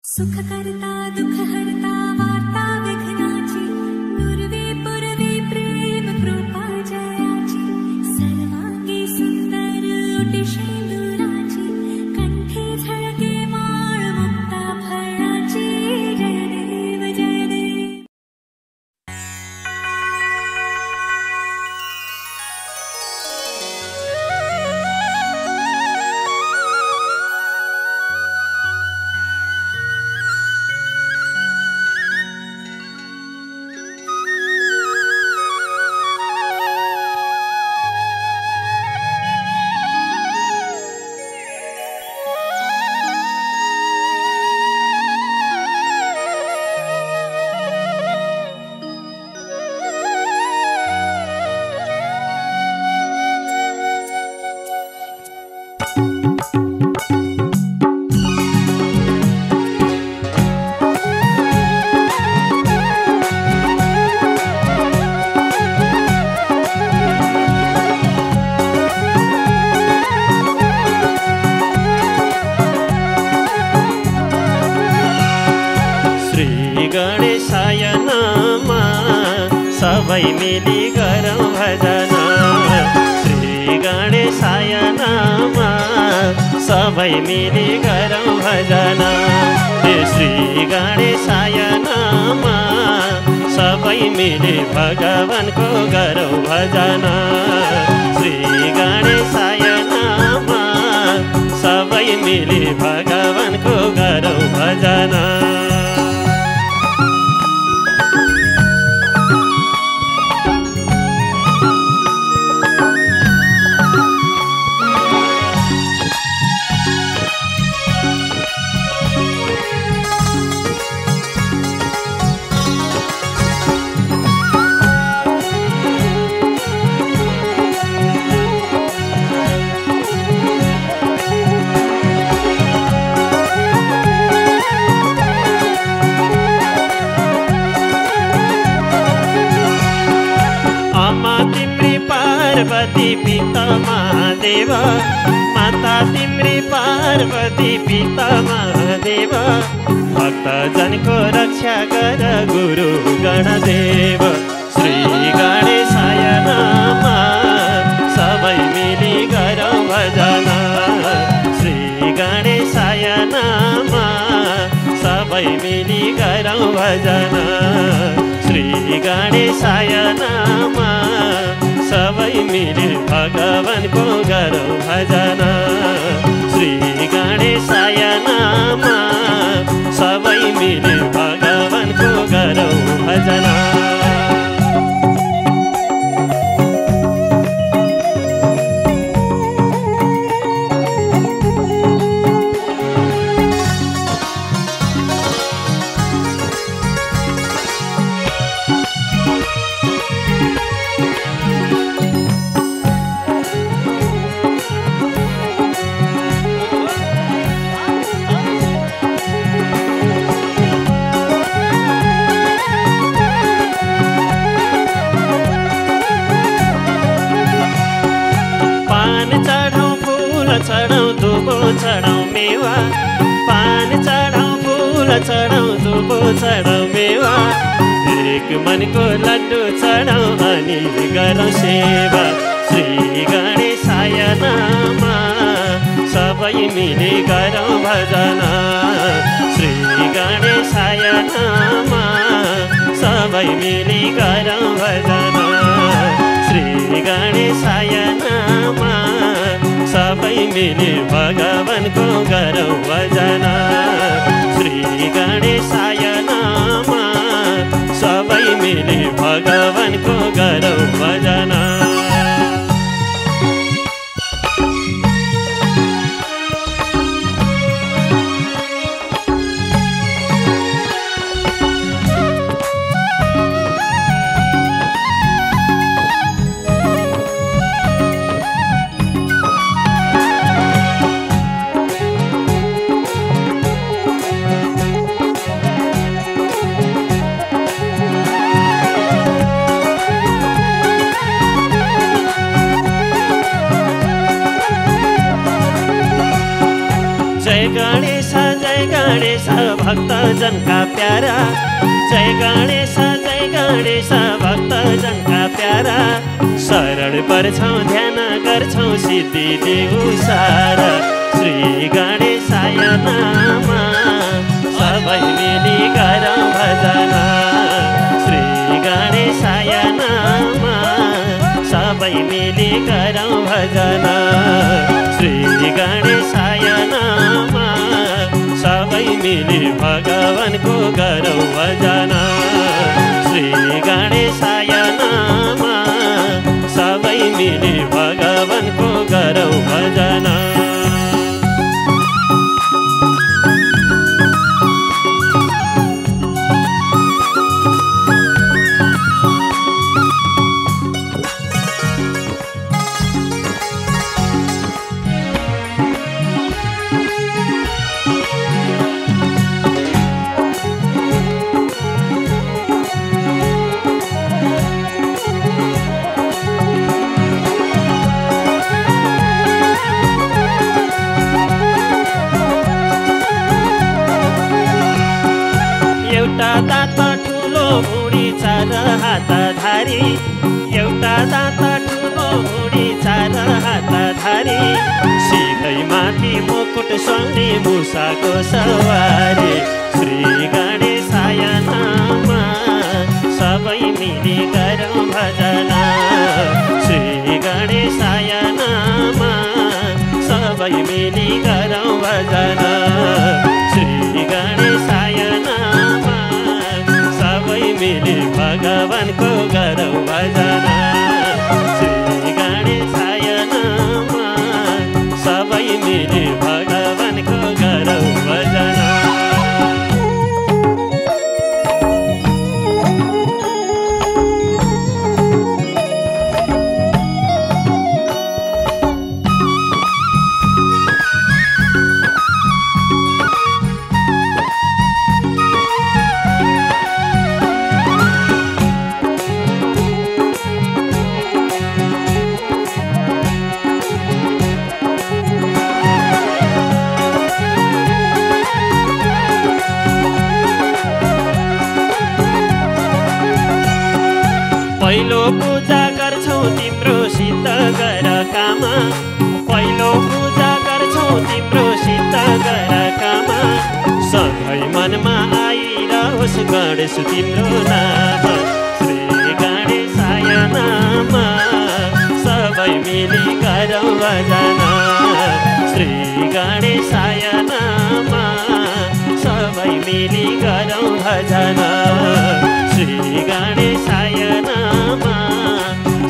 सुख करता दुख हरता वार्ता विघ्नाची नुरवी पुरवी प्रेम कृपा जयाची सर्वांगी सुंदर ओटी शेंदुराची कंठी झळके माळ मुक्ता फळाची जय देव जय देव। गणेशाय नामा सबै मिली गरौँ भजना। श्री गणेशाय नामा सबै मिली गरौँ भजना। श्री गणेशाय नामा सबै मिली भगवानको गरौँ भजना। श्री गणेशाय नामा सबै मिली भगवानको गरौँ भजना। पार्वती पिता महादेव माता तिम्री पार्वती पिता महादेव भक्तजनको रक्षा गर गुरु गणदेव। श्री गणेशाय नामा सबै मिली गरौँ भजना। श्री गणेशाय नामा सबै मिली गरौँ भजना। श्री गणेशाय नामा सबै मिली भगवानको गरौँ भजना। श्री गणेशाय नामा सबै मिली भगवानको गरौँ भजना। चढाउँ दुबो चढाउँ मेवा पान चढाउँ फुल चढाउँ दुबो चढाउँ मेवा एक मनको लड्डु चढाउँ अनि गरौँ सेवा। श्री गणेशाय नामा सबै मिली गरौँ भजना। श्री गणेशाय नामा सबै मिली गरौँ भजना। श्री गणेशाय नामा सबै मिली भगवानको गरौँ भजना। श्री गणेशाय नामा सबै मिली भगवानको गरौँ भजना। गणेश भक्तजनका प्यारा जय गणेश भक्तजनका प्यारा शरण पर्छौँ ध्यान गर्छौँ सिद्धि देऊ सारा श्री गणेशाय नाम सबै मिली गरौँ भजन श्री गणेशाय नाम सबै मिली गरौँ भजन श्री गणेशाय नाम सबै मिली भगवानको गरौँ भजन श्री गणेशाय नाम सबै मिली भगवानको गरौँ भजन हातधारी एउटा दाँत ठुलो भुँडी चार हातधारी सिधै माथि मुकुट स्वामी मुसाको सवारी श्री गणेशाय नाम सबै मिली गरौँ भजन श्री गणेशाय नाम सबै मिली गरौँ भजन श्री गणेशाय नाम सबै मिली भगवानको गरौँ भजन श्री गणेशाय नाम सबै मिली भगवानको गरौँ भजन पहिलो पूजा गर्छौँ तिम्रो सिद्ध गर काम पहिलो पूजा गर्छौँ तिम्रो सिद्ध गर काम सधैँ मनमा आइरहोस् गणेश तिम्रो नाम श्री गणेशाय नाम सबै मिली गरौँ भजन श्री गणेशाय नाम सबै मिली गरौँ भजन श्री गणेशाय नाम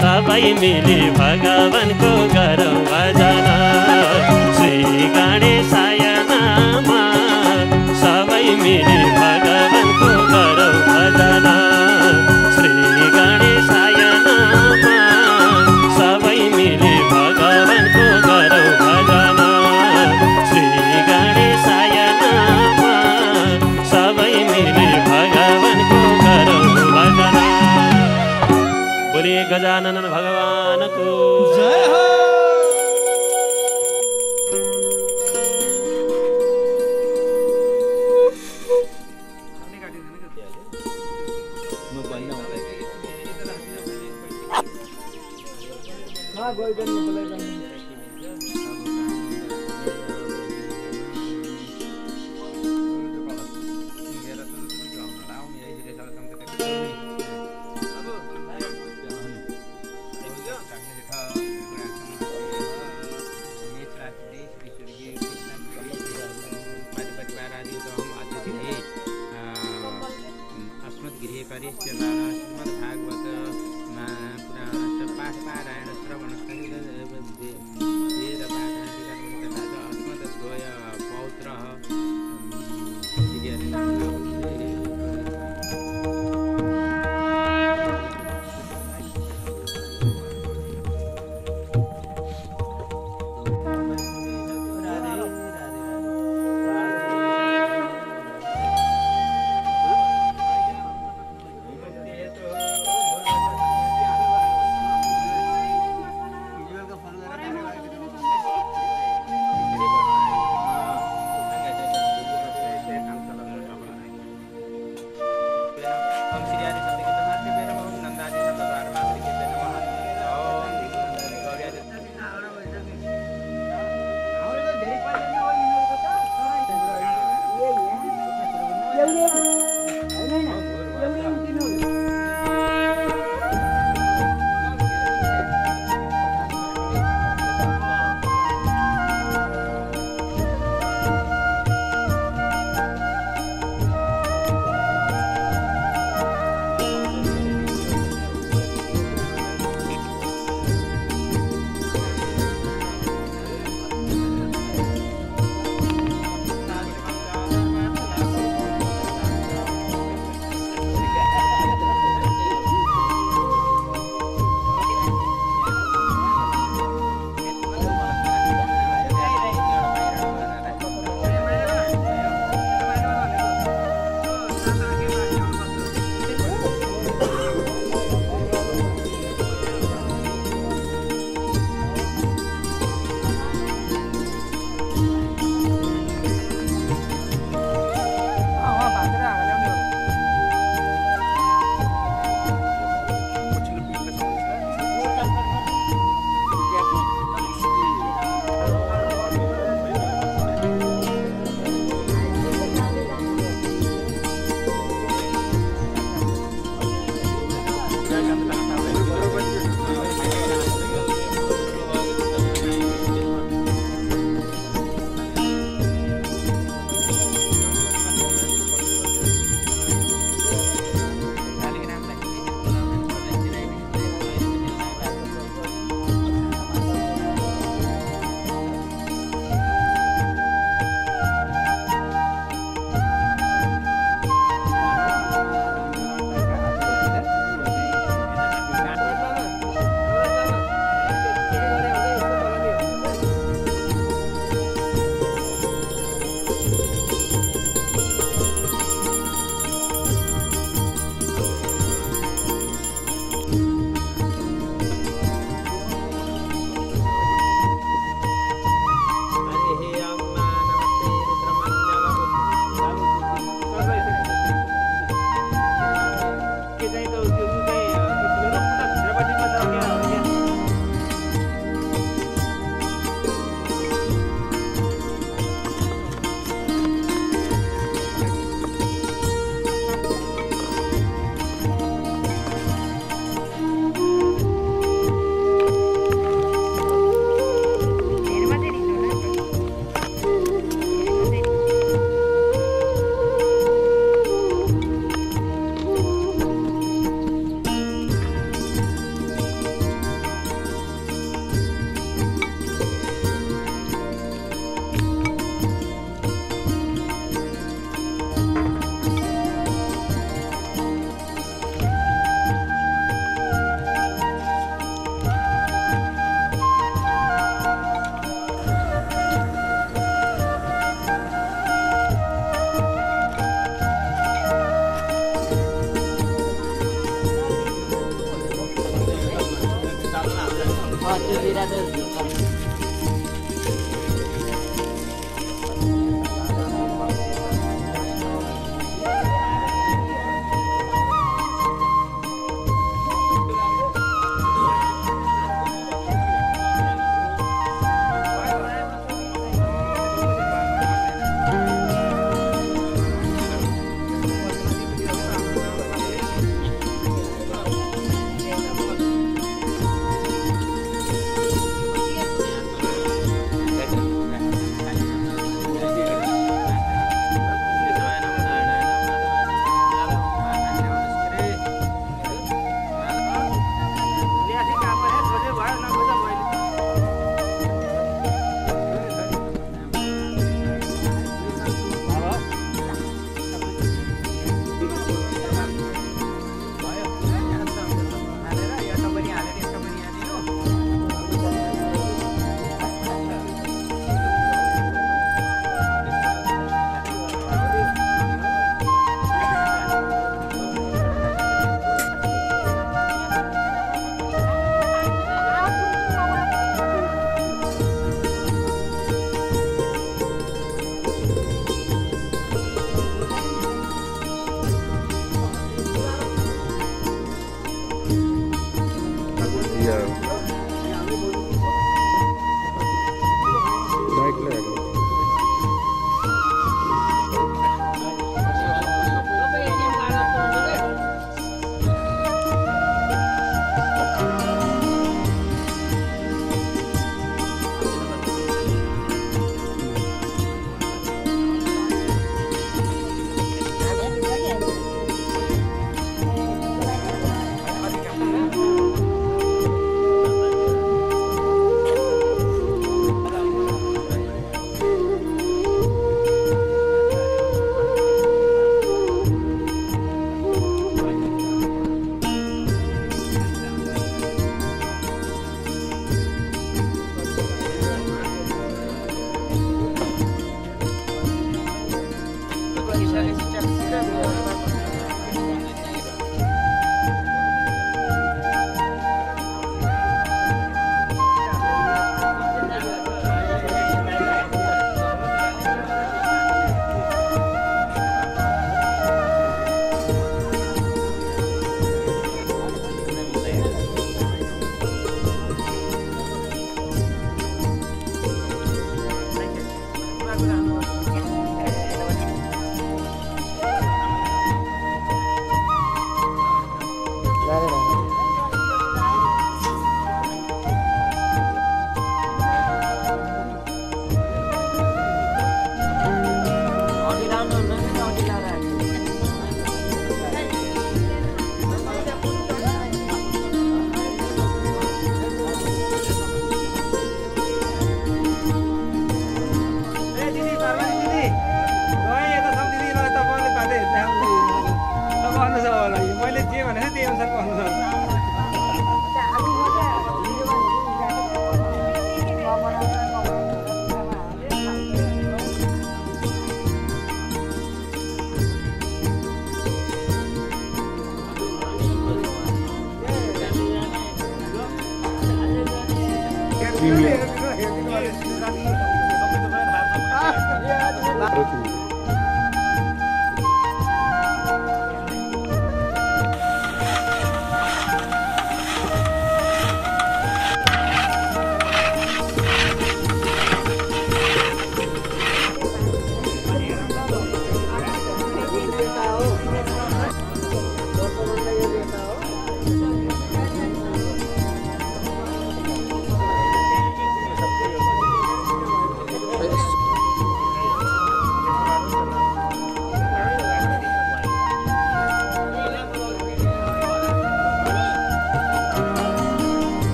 सबै मिली भगवानको गरौँ भजन श्री गणेशाय नाम सबै मिली भगवानको गरौँ भजन श्री गणेशाय नाम सबै मिली भगवानको गरौँ भजन श्री गणेशाय नाम सबै मिली भगवानको गरौँ भजन बोलिए गजानन भगवानको जय हो।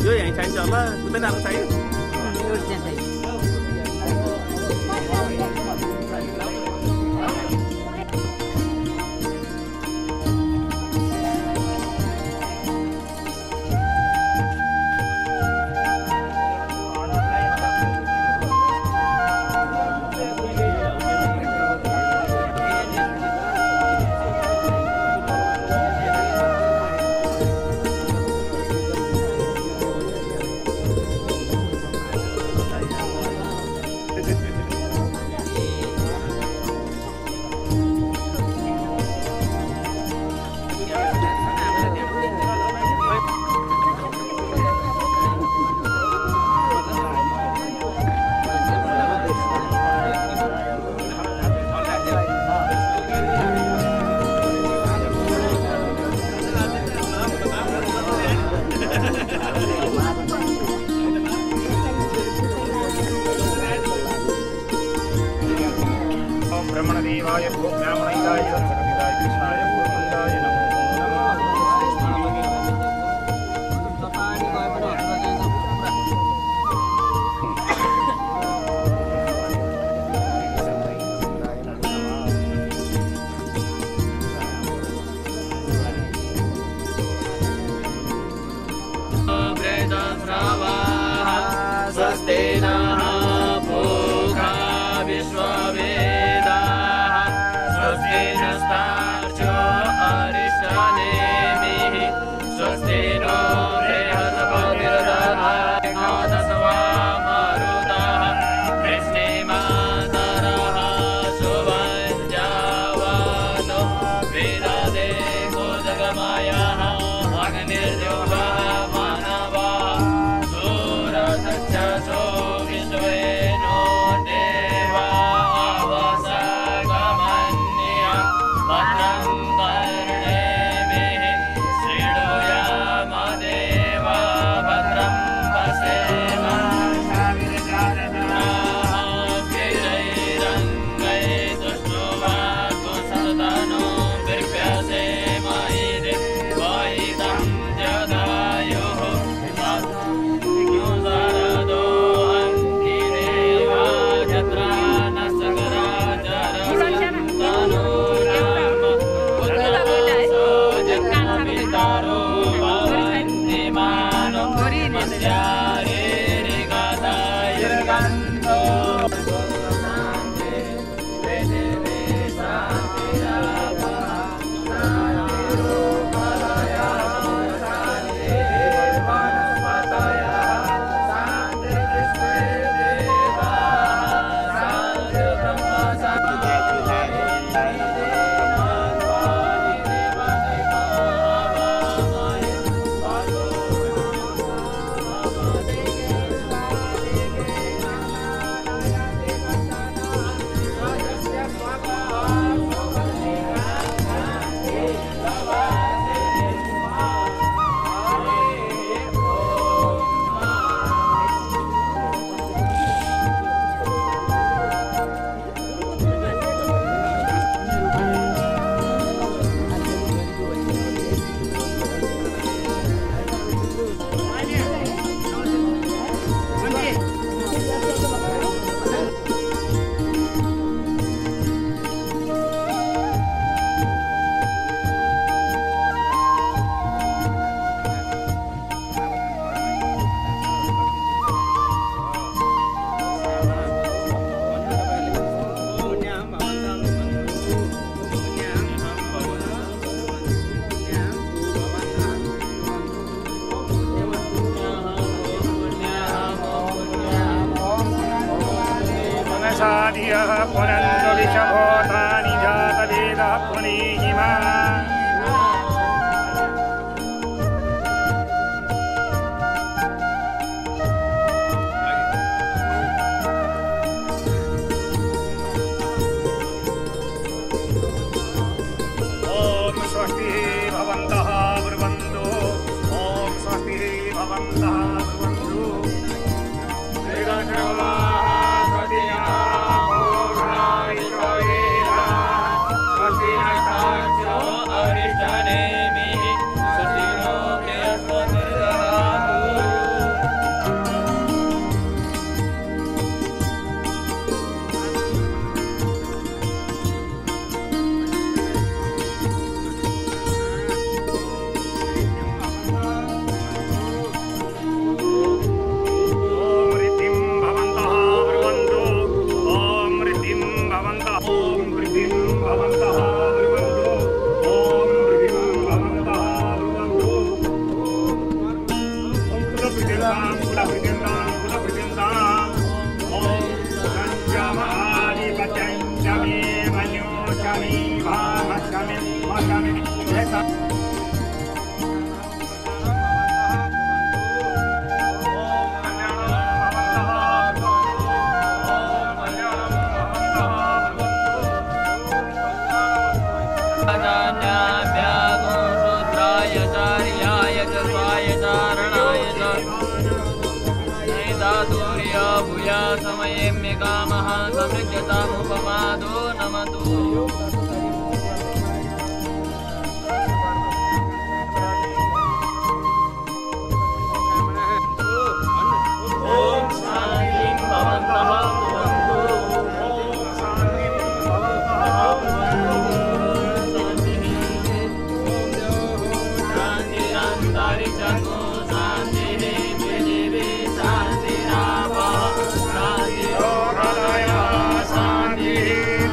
Yo yang cancel lah, kita nak saya.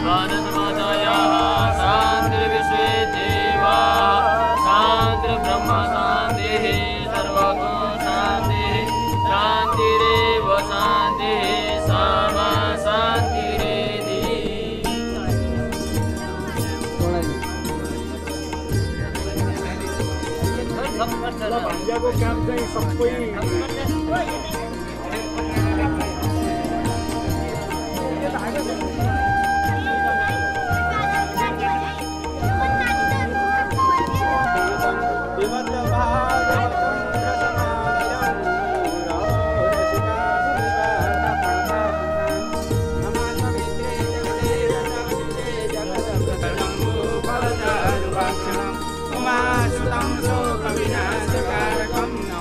Vanadmaya भान्जाको काम चाहिँ सबै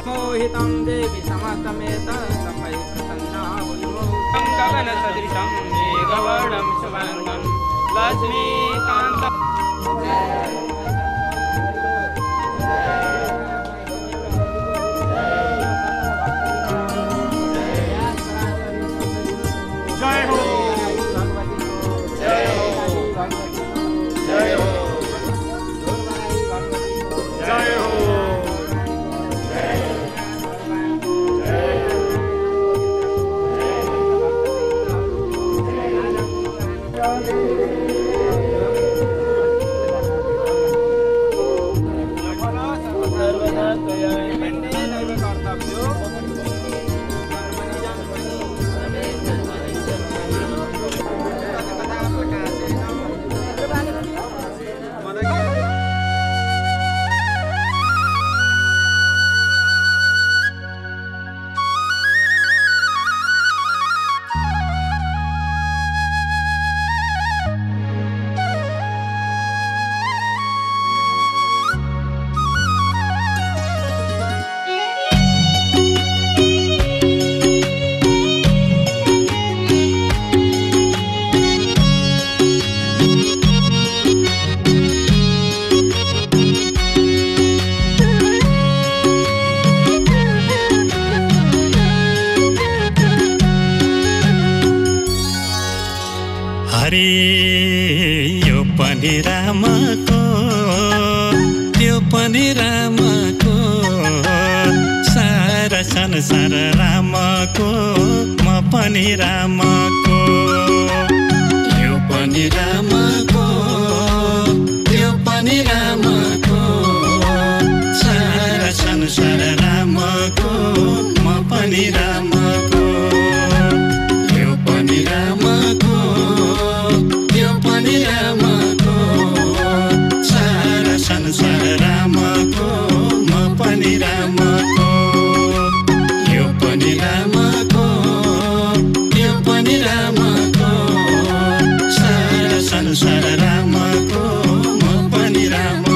मोहितं देवी समस्तमेत समै प्रसन्ना भूमौ गगन सदृशं मेघवर्णं शुभाङ्गं लक्ष्मीकान्तं जय हो जय हो जय हो जय हो यो पनि रामको त्यो पनि रामको सारा संसार रामको म पनि रामको यो पनि रामको त्यो पनि रामको सारा संसार रामको म पनि रामको यो पनि रामको त्यो पनि रामको सारा संसार रामको म पनि रामको यो पनि रामको त्यो पनि रामको सारा संसार रामको म पनि रामको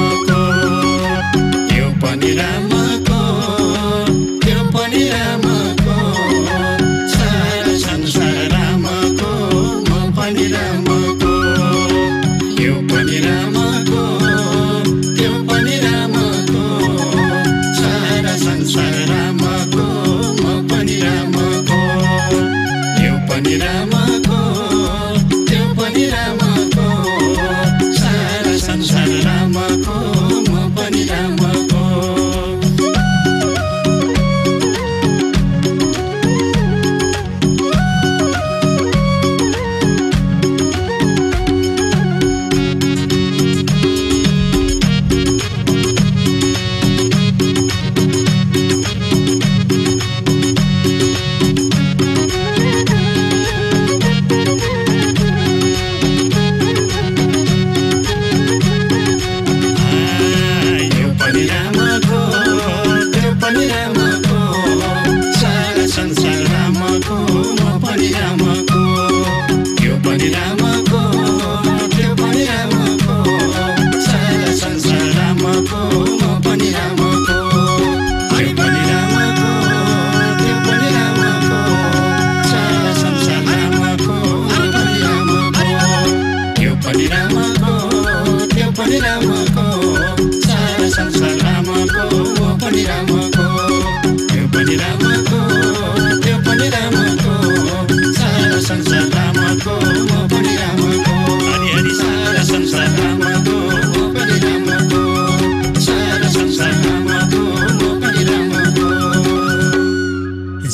यो पनि रामको त्यो पनि रामको सारा संसार रामको म पनि रामको यो पनि रामको त्यो पनि रामको सारा संसार रामको म पनि रामको यो पनि रामको त्यो पनि रामको सारा संसार रामको म पनि रामको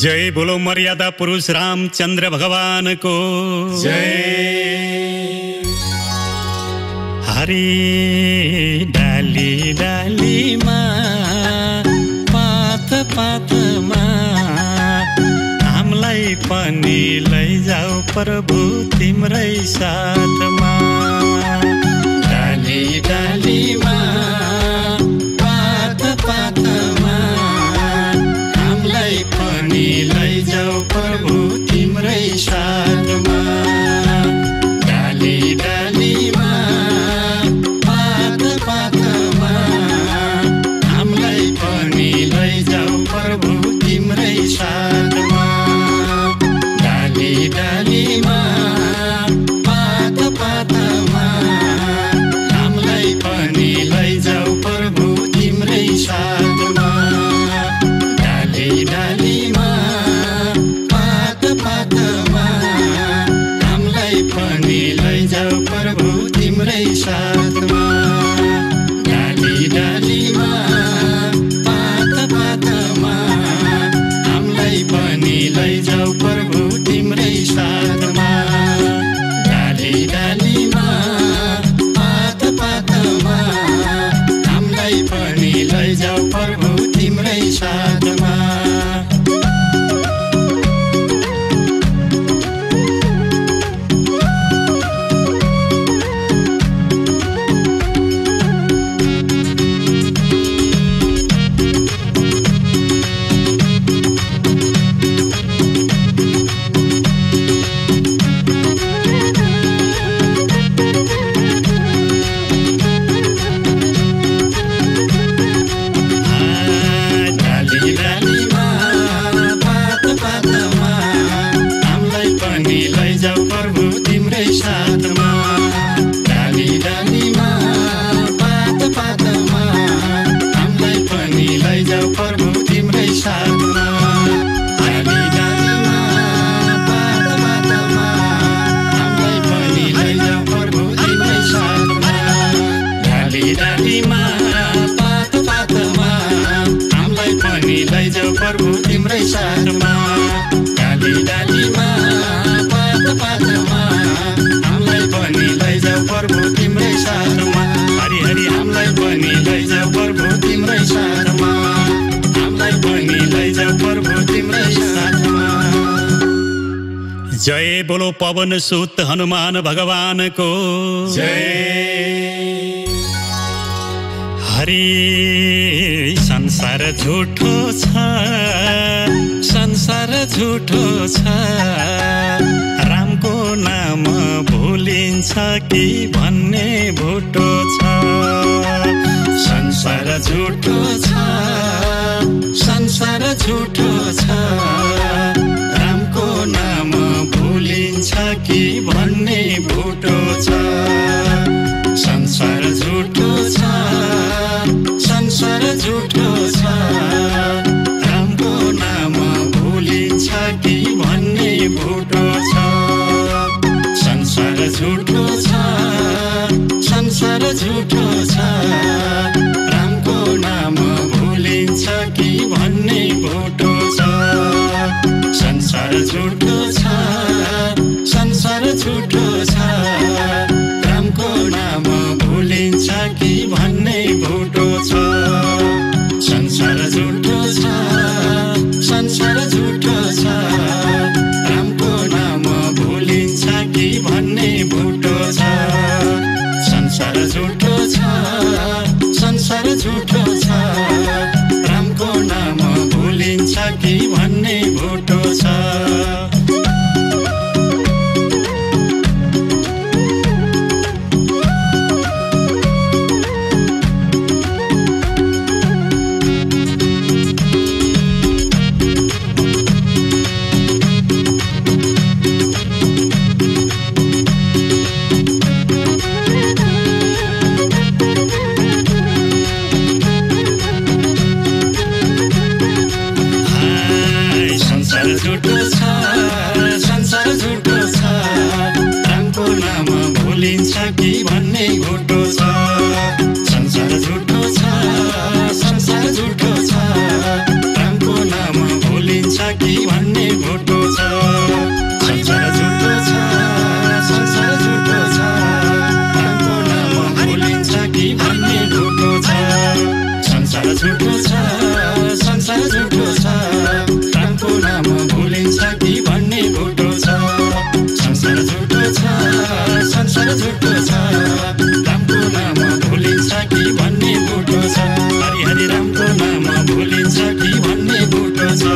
जय बोलो मर्यादा पुरुष रामचंद्र भगवान को जय। हरे डाली डाली माँ पातमा हामीलाई पनि लैजाऊ प्रभु तिम्रै साथमा डाली डालीमा पात पातमा हामीलाई पनि लैजाऊ प्रभु तिम्रै साथमा डाली डालीमा पात पातमा हामीलाई पनि लैजाऊ प्रभु तिम्रै साथमा डाली डालीमा पात पातमा हामीलाई पनि लैजाऊ प्रभु तिम्रै साथमा डाली डालीमा पात पातमा हामीलाई पनि लैजाऊ प्रभु तिम्रै साथमा डाली डालीमा पात पातमा हामीलाई पनि लैजाऊ प्रभु तिम्रै साथमा डाली डालीमा पात पातमा हामीलाई पनि लैजाऊ प्रभु तिम्रै साथमा जय बोलो पवन सुत हनुमान भगवान को जय। हरि संसार झूठो छ संसार झूठो छ रामको नाम भुलिन्छ कि भन्ने भुटो छ संसार झूठो छ संसार झूठो छ रामको नाम भुलिन्छ कि भन्ने भुटो छ संसार झूठो छ संसार झूठो छ रामको नाम भुलिन्छ कि भन्ने भुटो छ संसार झूठो छ संसार झूठो छ रामको नाम भुलिन्छ कि भन्ने भुटो छ संसार झूठो छ संसार झूठो छ रामको नाम भुलिन्छ कि भन्ने भुटो छ संसार झूठो छ संसार झूठो छ रामको नाम भुलिन्छ कि भन्ने भुटो छ संसार झूठो छ संसार झूठो छ रामको नाम भुलिन्छ कि भन्ने भुटो छ झूठो छ संसार झूठो प्राणको नाम भुलिन्छ कि भन्ने बुटो छ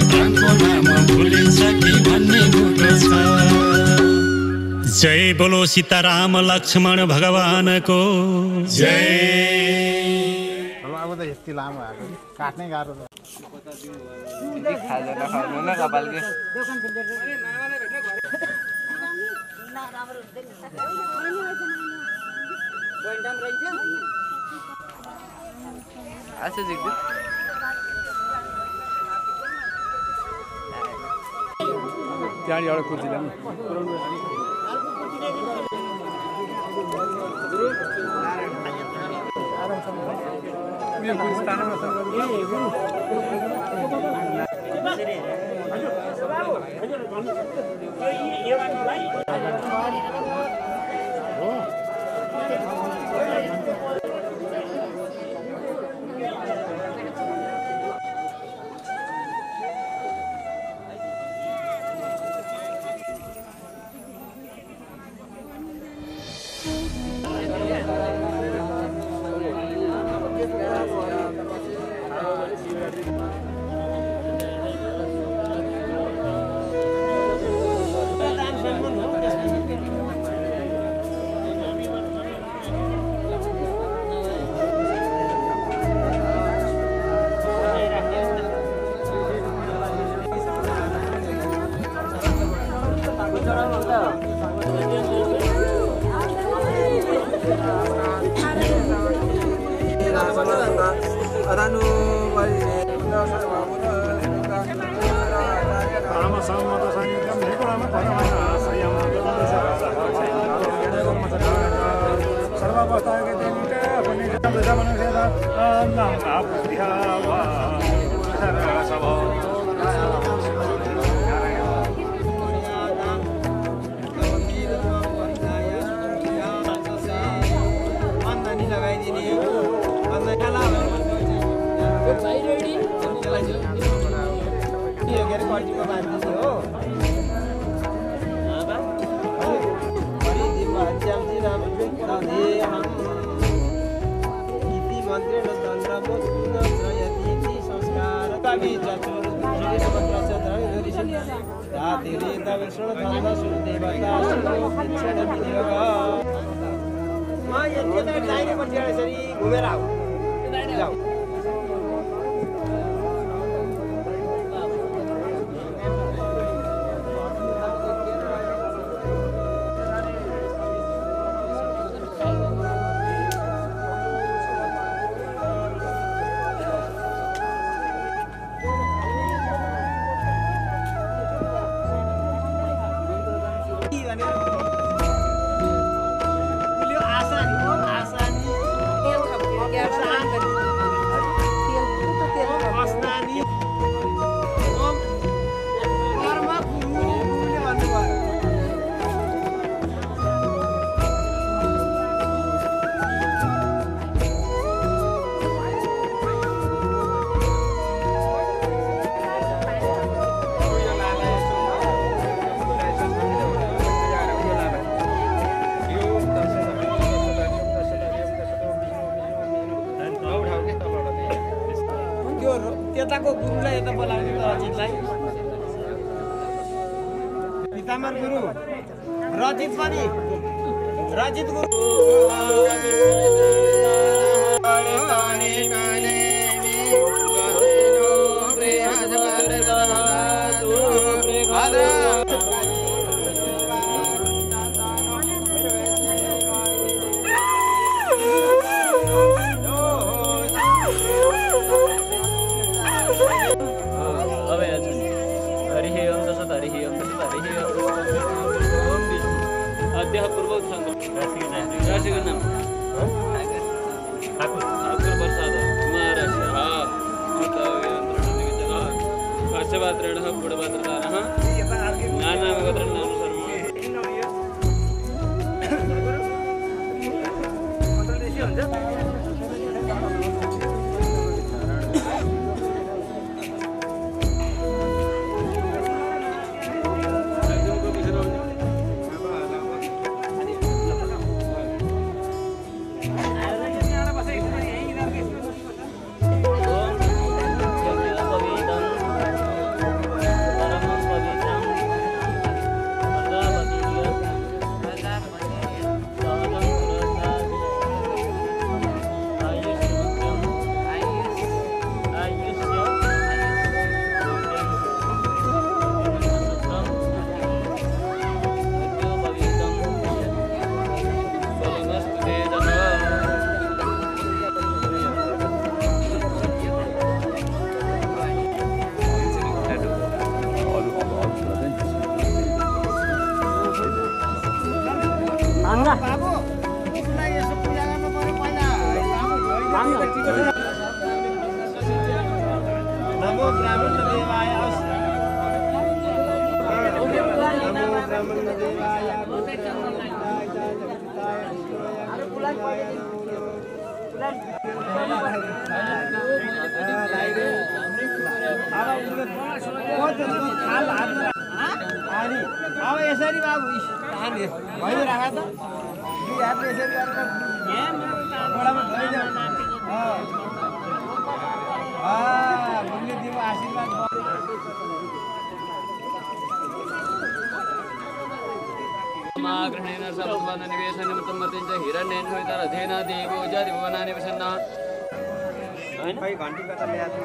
प्राणको नाम भुलिन्छ कि भन्ने बुटो छ जय बोलो सीताराम लक्ष्मण भगवानको जय अब त यति लामो आएको काट्नै गाह्रो छ खाजा नखाउनु न कपालको आछ जिग्दु त्यहाँ एउटा कुर्ती ल्याउनु यो कुर्ती तानमा छ घुमेर आऊ त्यताको गुरुलाई यता बोलाउने त रजितलाई पितामर गुरु रजित पनि रजित गुरु पूर्वक संघ राशिको नाम ठाकुर प्रसाद नमो ब्राह्मण देवाय अब यसरी बाबु भइराख त यसरी गरेर दिनु आशीर्वाद ग्रहेण सर्वबन्ध निवेशनिमित्तं मर्त्यञ्च हिरण्येन होइतरथेन देवो जति भुवनानि प्रसन्न हैन खै घण्टी कता ल्याएको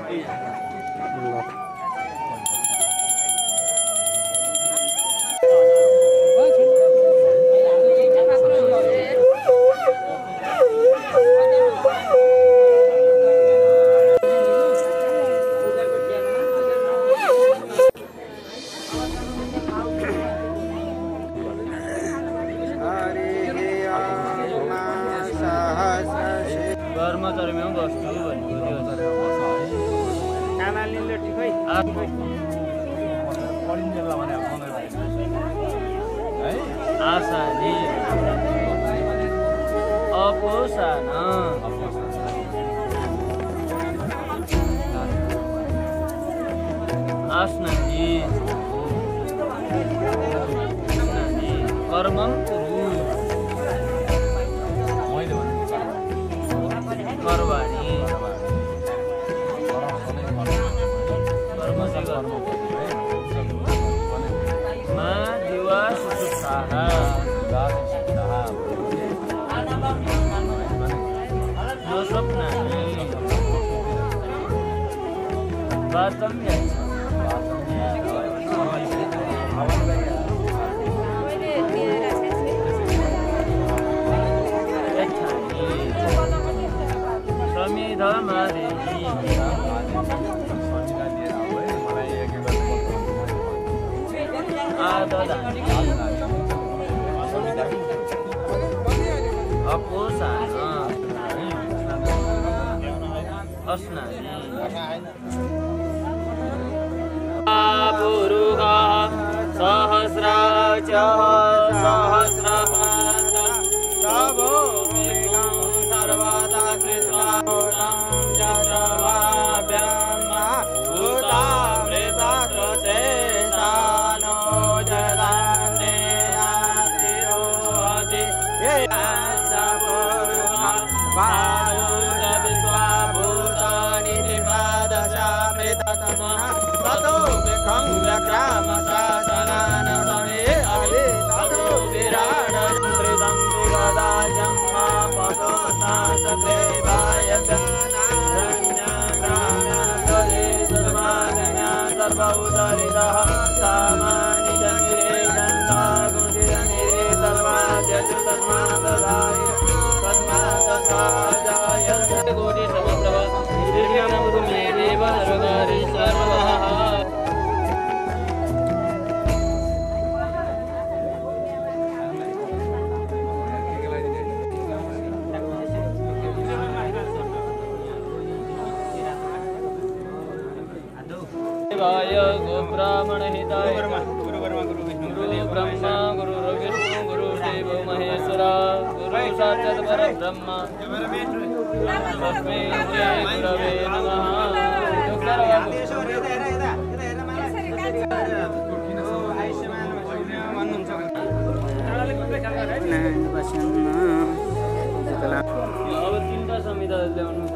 कर्मचारीमा बस्छु भन्नु कानालीले ठिकै आशानी अपोषण आस्नानी कर्मं कुरु कर्वाणि मा दिवा सुसुप्ताः न स्वप्नानि वाचं अपोषण अस्नानि पुरुषः सहस्राचः सहस्रपादः तवो मेघं सर्वदा कृत्वा जगवाभ्यां भूतामृता कृते सानो जलान्नेनातिरोहति भूतानि त्रिपादशामृततमः ततो विखं व्यक्रामशासनान् समे अभि ततो विराडयन्त्रितं विगदाजं मा पदो नासदेवाय सर्वोदरितः सामानि जनिरे दन्ता गुणिरनिरे सर्वाद्यजु तस्माददाय तस्मादसाजाय गोटि समप्रभ निर्यमं मे देव सर्वकारि सर्वः देवाय गोब्राह्मण हिताय गुरु ब्रह्मा गुरु विष्णु गुरु देव महेश्वर गुरु साक्षात् परब्रह्म तस्मै श्री गुरवे नमः अब तीनटा संहिता ल्याउनु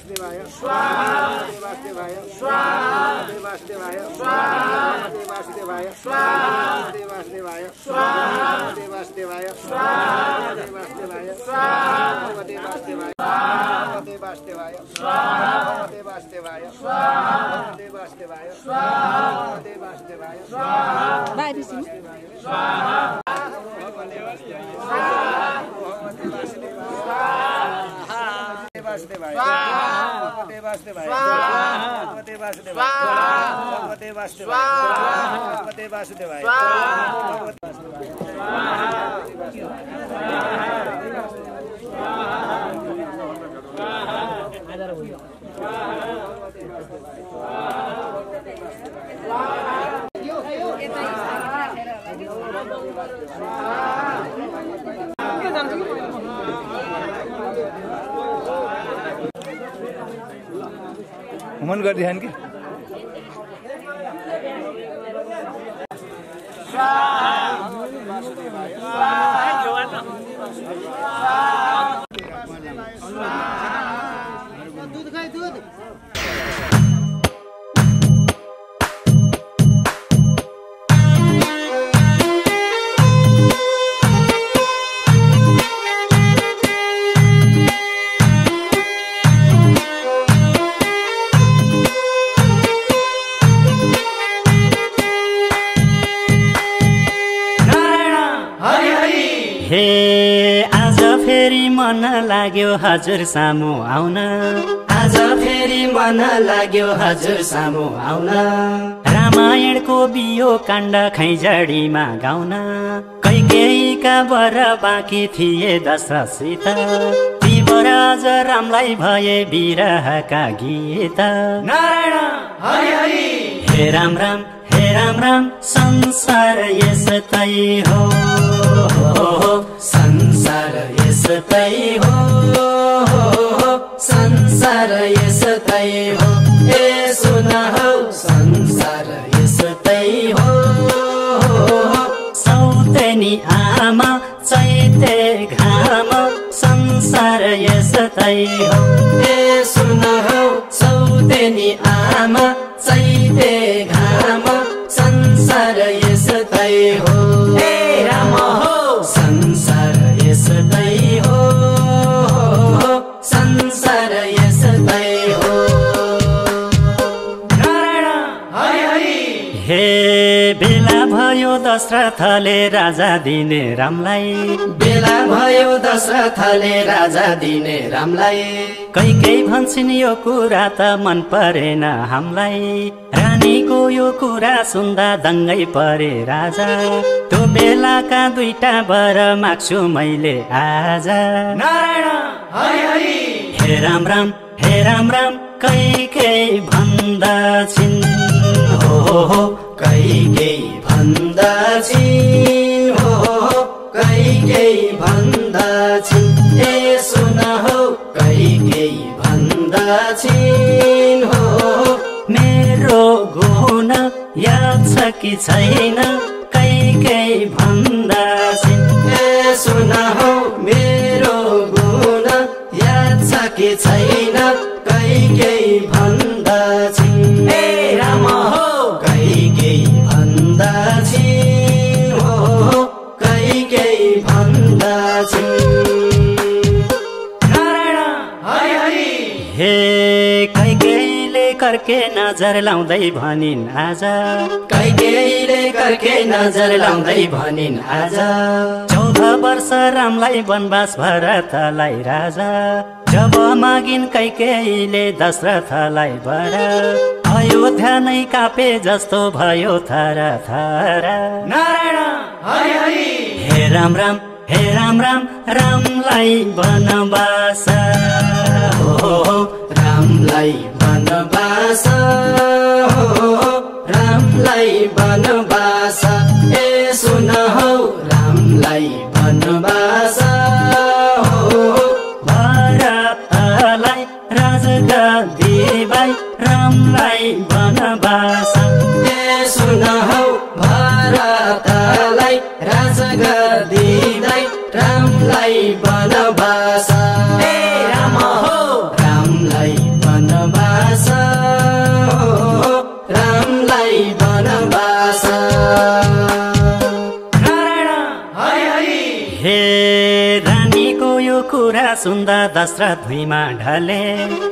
देवासदेवाय स्वाहा देवासदेवाय स्वाहा देवासदेवाय स्वाहा देवासदेवाय स्वाहा देवासदेवाय स्वाहा देवासदेवाय स्वाहा देवासदेवाय स्वाहा देवासदेवाय स्वाहा देवासदेवाय स्वाहा देवासदेवाय स्वाहा देवासदेवाय स्वाहा देवासदेवाय स्वाहा देवासदेवाय स्वाहा देवासदेवाय स्वाहा देवासदेवाय स्वाहा देवासदेवाय स्वाहा देवासदेवाय मन गरिदिहान कि दूध खाए दूध हे आज फेरि मन लाग्यो हजुर सामु आउन आज फेरि मन लाग्यो हजुर सामु आउन रामायणको बियो काण्ड खैजडीमा गाउन कैकेयीका वर बाँकी थिए दशरथसित ती वर आज रामलाई भए विरहका गीत नारायण हरि हरि हे राम राम हे राम राम संसार यस्तै हो संसार यस्तै हो संसार यस्तै हो ए सुन हौ संसार यस्तै हो सौतेनी आमा चैते घाम संसार यस्तै हो ए सुन हौ सौतेनी आमा चैते घाम संसार यस्तै हो ए राम हो संसार यस्तै हो संसार यस्तै हो नारायण हरि हरि हे बेला भयो दशरथले राजा दिने रामलाई बेला भयो दशरथले राजा दिने रामलाई कैकेयी भन्छन् यो कुरा त मन परेन हामीलाई रानीको यो कुरा सुन्दा दङ्गै परे राजा त्यो बेलाका दुईटा वर माग्छु मैले आज नारायण हरि हरि हे राम राम हे राम राम कैकेयी भन्दछिन् हो कैकेयी भन्दछिन् हो कैकेयी भन्दछिन् ए सुन हौ कैकेयी भन्दछिन् हो मेरो गुण याद छ कि छैन कैकेयी भन्दछिन् ए सुन हौ मेरो गुण याद छ कि छैन कैकेयी भन्दछिन् ए राम हो कैकेयी भन्दछिन् हो कैकेयी भन्दछिन् नारायण हरि हरि हे कैकेयीले कर्के नजर लाउँदै भनिन् आज कैकेयीले कर्के नजर लाउँदै भनिन् आज 14 वर्ष रामलाई वनवास भरतलाई राजा जब मागिन् कैकेयीले दशरथलाई वर अयोध्या नै कापे जस्तो भयो थर थर नारायण हरि हरि हे राम राम हे राम राम रामलाई वनवास हो रामलाई वनवास हो रामलाई वनवास ए सुन हौ रामलाई वनवास हो भरतलाई राजगद्दीलाई रामलाई वनवास ए सुन हौ भरतलाई राजगद्दीलाई रामलाई वनवास ए राम हो रामलाई सुन्दा दशरथ भुइँमा ढले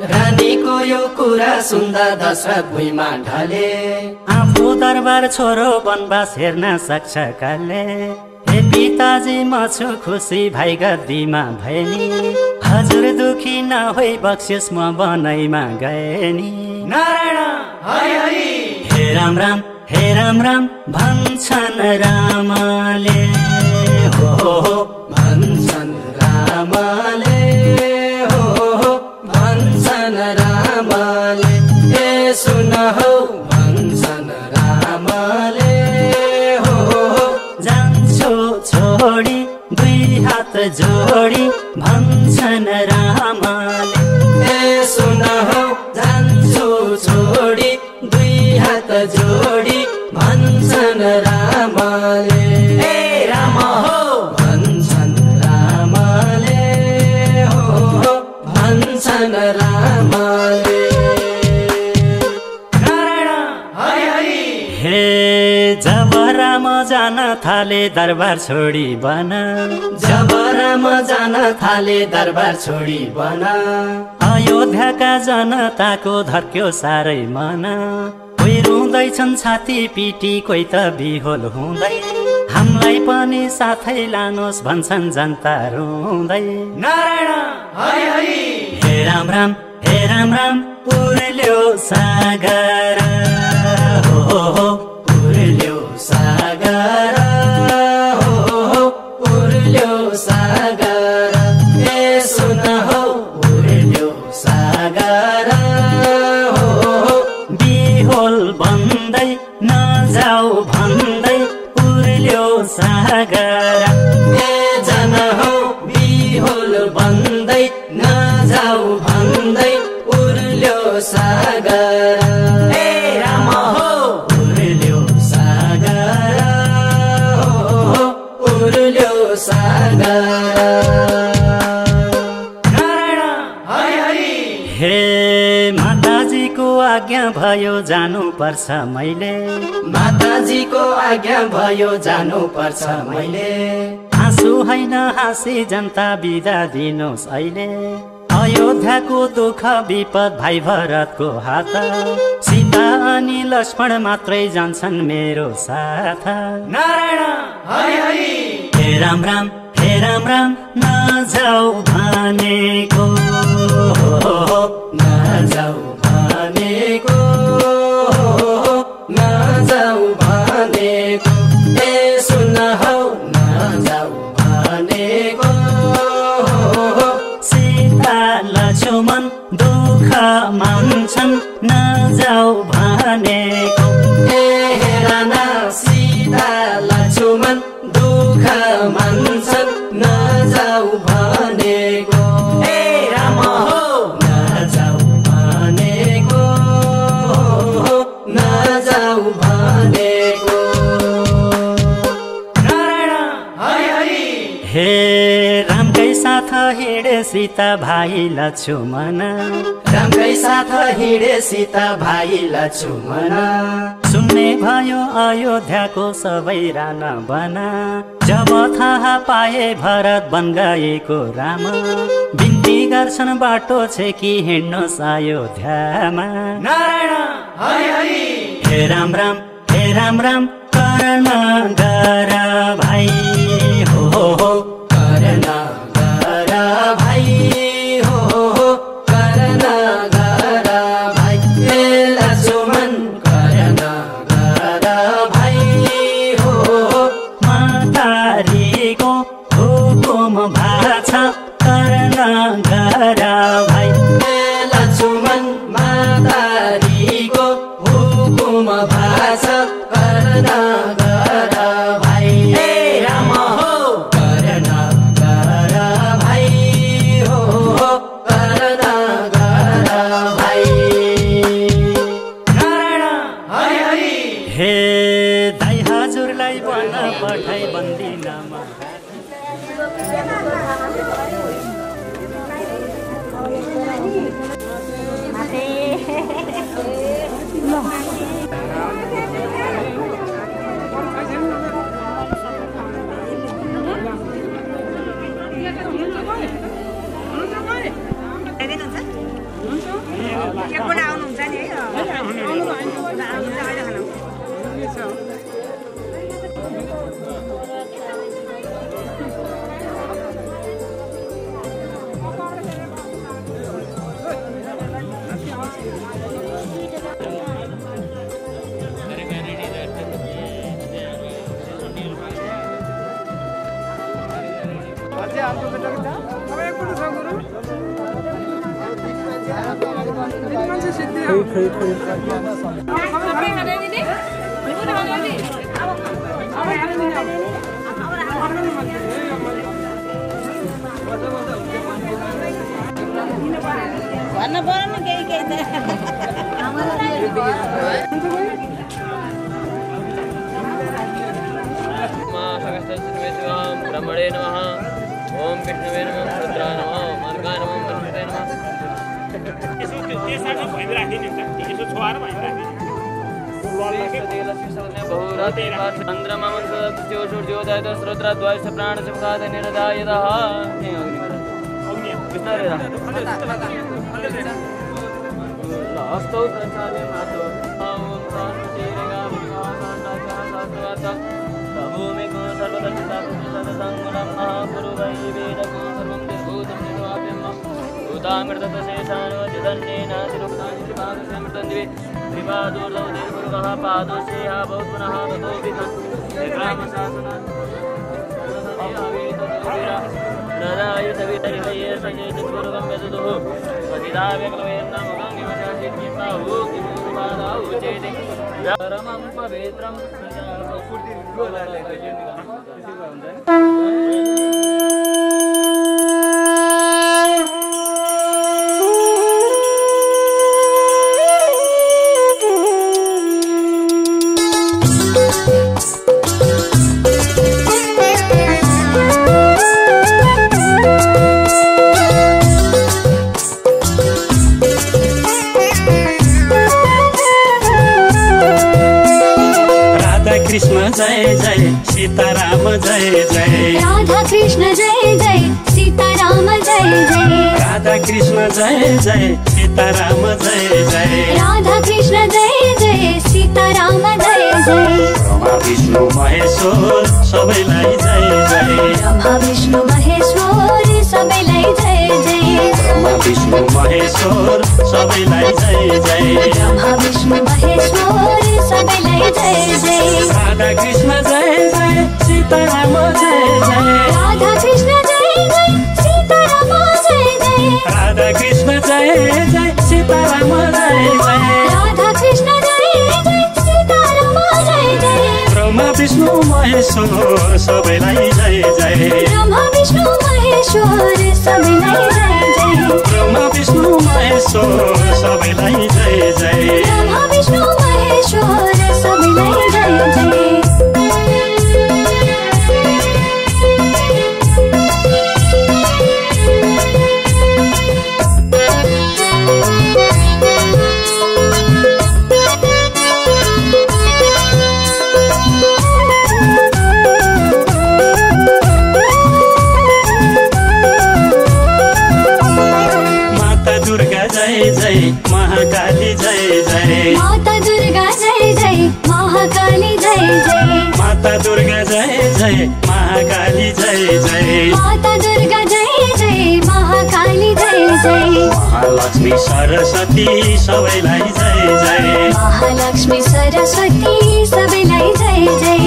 रानीको यो कुरा सुन्दा दशरथ भुइँमा ढले आफू दरबार छोरो वनवास हेर्न सक्छ काले हे पिताजी म छु खुसी भाइ गद्दीमा भए नि हजुर दुखी नहोई बक्सियोस् म बनैमा गए नि नारायण हरि हरि हे राम राम हे राम राम भन्छन् रामले हो भन्छन् रामले हो भन्छन् रामले ए सुन हौ भन्छन् रामले छोडी दुई हात जोडी भन्छन् रामले ए सुन हौ जान्छु छोडी दुई हात जोडी भन्छन् रामले ए राम हो भन्छन् रामले हो भन्छन् रामले जब राम जान थाले दरबार छोडी बन जब राम जान थाले दरबार छोडी बन अयोध्याका जनताको धर्क्यो साह्रै मन कोही रुँदैछन् छाती पिटी कोही त बिहोल हुँदै हामीलाई पनि साथै लानुहोस् भन्छन् जनता रुँदै नारायण हरि हरि हे राम राम हे राम राम उर्ल्यो सागर हो उर्ल्यो सागर हो उर्ल्यो सागर ए सुन हौ उर्ल्यो सागर हो बिहोल बन्दै नजाऊ भन्दै उर्ल्यो सागर ए जन हौ बिहोल बन्दै नजाऊ भन्दै उर्ल्यो सागर ए राम हो उर्ल्यो सागर नारायण हरि हरि हे माताजीको आज्ञा भयो जानु पर्छ मैले माताजीको आज्ञा भयो जानु पर्छ मैले आँसु होइन हाँसी जनता बिदा दिनुहोस् अहिले अयोध्याको दुःख विपद भाइ भरतको हात सीता अनि लक्ष्मण मात्रै जान्छन् मेरो साथ नारायण हरि हरि हे राम राम नजाऊ भनेको नजाऊ भनेको नजाऊ भनेको ए सुन हौ नजाऊ भनेको सीता लक्ष्मण दुःख मान्छन् नजाऊ भनेको ए हेरना सीता लक्ष्मण दुःख मान्छन् नजाऊ भनेको ए राम हो नजाऊ भनेको नजाऊ भनेको नारायण हरि हरि हे रामकै साथ हिँडे सीता भाइ लक्ष्मण रामकै साथ हिँडे सीता भाइ लक्ष्मण सुन्ने भयो अयोध्याको सबै रान बना जब थाहा पाए भरत बन गएको राम बिन्ती गर्छन् बाटो छ कि हिँड्नुहोस् अयोध्यामा नारायण हरि हरि हे राम राम कर्ण गर भाइ हो कर्ण गर भाइ हो कर्ण गर भाइ ए लक्ष्मण कर्ण गर भाइ हो मातारीको हुकुम भाछ कर्ण गर भाइ ए लक्ष्मण मातारीको हुकुम भाछ कर्ण गर भाइ ए राम हो कर्ण गर भाइ हो कर्ण गर भाइ नारायण हरि हरि हे दाइ हजुरलाई बन्न पठाइ बन्दिनमा भन्न पर्यो नि केही केही त ब्रह्मणे नमः ओम कृष्णवे नमः रुद्राय नमः मार्गाय नमः मनोहराय नमः कृष्ण जय जय सीताराम जय जय राधा कृष्ण जय जय सीताराम जय जय राधा कृष्ण जय जय सीताराम जय जय राधा कृष्ण जय जय सीताराम जय जय ब्रह्मा विष्णु महेश्वर सबैलाई जय जय ब्रह्मा विष्णु महेश्वर सबैलाई जय जय ब्रह्मा विष्णु महेश्वर सबैलाई जय जय ब्रह्मा विष्णु महेश्वर सबैलाई जय जय राधा कृष्ण जय जय सीताराम जय जय राधा कृष्ण जय जय सीताराम जय जय राधा कृष्ण जय जय सीताराम जय जय राधा कृष्ण जय जय सीताराम जय जय ब्रह्मा विष्णु महेश्वर सबैलाई जय जय ब्रह्मा विष्णु महेश्वर सबैलाई जय जय ब्रह्मा विष्णु महेश्वर सबैलाई जय जय ब्रह्मा विष्णु महेश्वर सबैलाई जय जय महाकाली जय जय माता दुर्गा जय जय महाकाली जय जय माता दुर्गा जय जय महाकाली जय जय माता दुर्गा जय जय महाकाली जय जय महालक्ष्मी सरस्वती सबैलाई जय जय महालक्ष्मी सरस्वती सबैलाई जय जय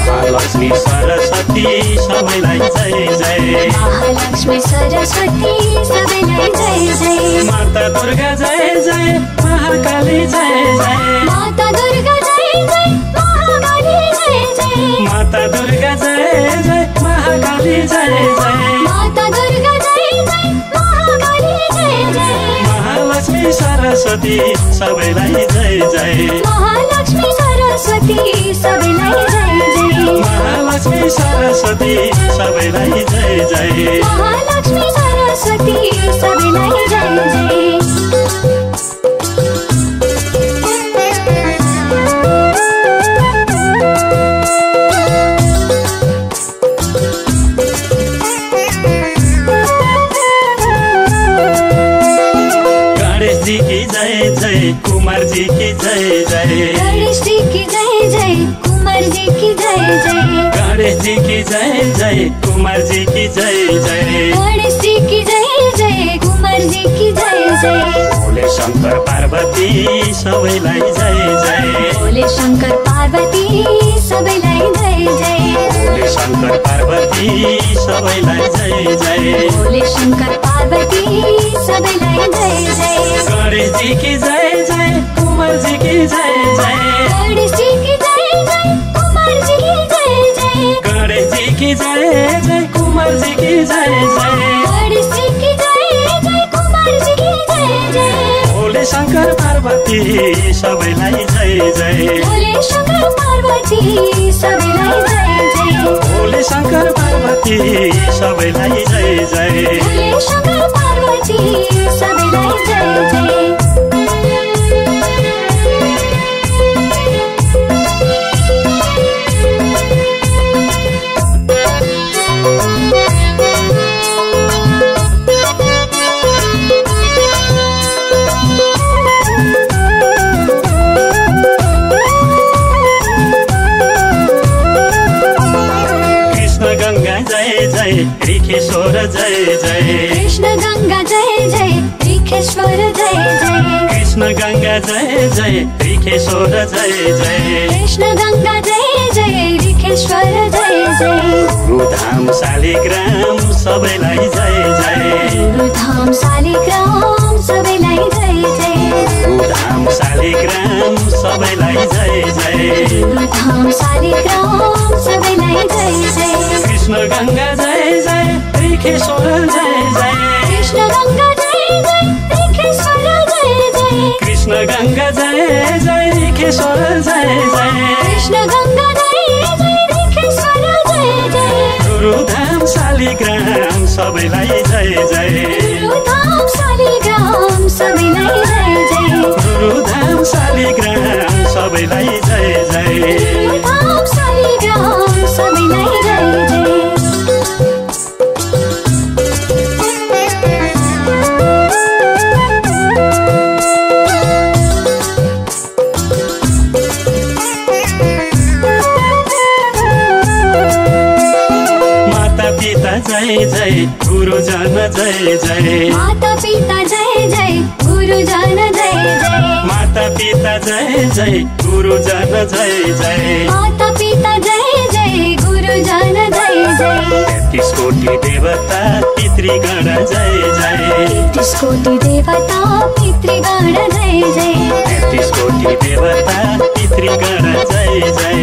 महालक्ष्मी सरस्वती सबैलाई जय जय महालक्ष्मी सरस्वती सबैलाई जय जय माता दुर्गा जय जय महाकाली जय जय माता दुर्गा जय जय महाकाली जय जय माता दुर्गा जय जय महाकाली जय जय माता दुर्गा जय जय महाकाली जय जय महालक्ष्मी सरस्वती सबैलाई जय जय महालक्ष्मी सरस्वती सबैलाई जय जय महालक्ष्मी सरस्वती सबैलाई जय जय महालक्ष्मी सरस्वती सबैलाई जय जय कुमार जी की जय जय गणेश जी की जय जय कुमार जी की जय जय गणेश जी की जय जय कुमार जी की जय जय गणेश जी की जय जय कुमार जी की जय जय भोले शंकर पार्वती सबैलाई जय जय भोले शंकर पार्वती सबैलाई जय जय भोले शंकर पार्वती सबैलाई जय जय भोले शंकर पार्वती सबैलाई जय जय गणेश जी की जय जय कुमार जी की जय जय गणेश जी की जय जय कुमार जी की जय जय गणेश जी की जय जय कुमार जी की जय जय गणेश जी की जय जय कुमार जी की जय जय भोले शंकर पार्वती सबैलाई जय जय भोले शंकर पार्वती सबैलाई जय जय भोले शंकर पार्वती सबैलाई जय जय भोले शंकर पार्वती सबैलाई जय जय ऋखेश्वर जय जय कृष्ण गंगा जय जय ऋखेश्वर जय जय कृष्ण गंगा जय जय ऋखेश्वर जय जय कृष्ण गंगा जय जय ऋखेश्वर जय जय गुरुधाम शालिग्राम सबैलाई जय जय गुरुधाम शालिग्राम सबैलाई जय जय गुरुधाम शालिग्राम सबैलाई जय जय गुरुधाम शालिग्राम सबैलाई जय जय कृष्ण गंगा जय जय ऋखेश्वर जय जय कृष्ण गंगा जय जय ऋखेश्वर जय जय कृष्ण गंगा जय जय ऋखेश्वर जय जय कृष्ण गंगा जय जय ऋखेश्वर जय जय गुरुधाम शालिग्राम सबैलाई जय जय गुरुधाम शालिग्राम सबैलाई जय जय गुरुधाम शालिग्राम सबैलाई जय जय गुरुधाम शालिग्राम सबैलाई जय जय जय जय गुरुजन जय जय माता पिता जय जय गुरुजन जय जय माता पिता जय जय गुरुजन जय जय माता पिता जय जय गुरुजन जय जय 33 कोटि देवता पितृगण जय जय 33 कोटि देवता पितृगण जय जय 33 कोटि देवता पितृगण जय जय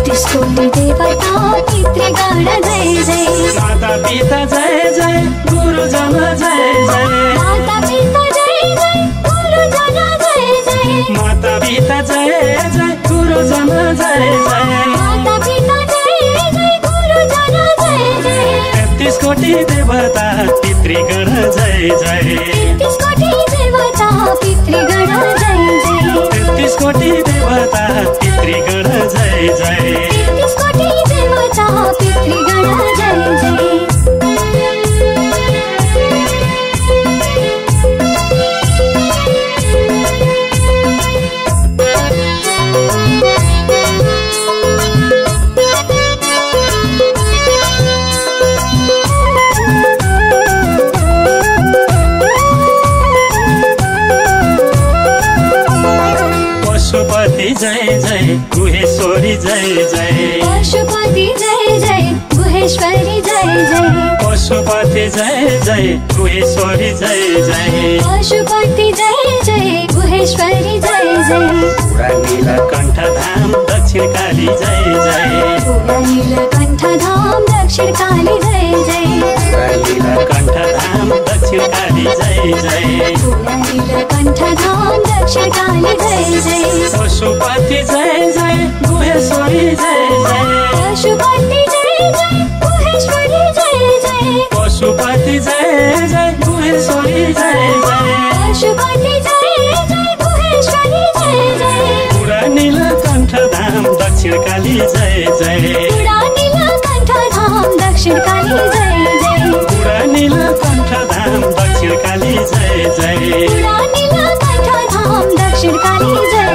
33 कोटि देवता पितृगण जय जय माता पिता जय जय गुरुजन जय जय माता पिता जय जय गुरुजन जय जय माता पिता जय जय गुरुजन जय जय माता पिता जय जय गुरुजन जय जय 33 कोटि देवता पितृगण जय जय 33 कोटि देवता पितृगण जय जय 33 कोटि देवता पितृगण जय जय 33 कोटि देवता पितृगण जय जय पशुपति जय जय गुहेश्वरी जय जय पशुपति जय जय गुहेश्वरी जय जय पशुपति जय जय गुहेश्वरी जय जय पशुपति जय जय गुहेश्वरी जय जय पुरा नीलकण्ठ धाम दक्षिण काली जय जय पुरा नीलकण्ठ धाम दक्षिण काली जय जय पुरा नीलकण्ठ धाम दक्षिण काली जय जय पुरा नीलकण्ठ धाम दक्षिण काली जय जय पशुपति जय जय गुहेश्वरी जय जय पशुपति जय जय गुहेश्वरी जय जय पशुपति जय जय गुहेश्वरी जय जय पशुपति जय जय गुहेश्वरी जय जय पुरा नीलकण्ठ धाम दक्षिण काली जय जय पुरा नीलकण्ठ धाम दक्षिण काली जय जय पुरा नीलकण्ठ धाम दक्षिण काली जय जय पुरा नीलकण्ठ धाम दक्षिण काली जय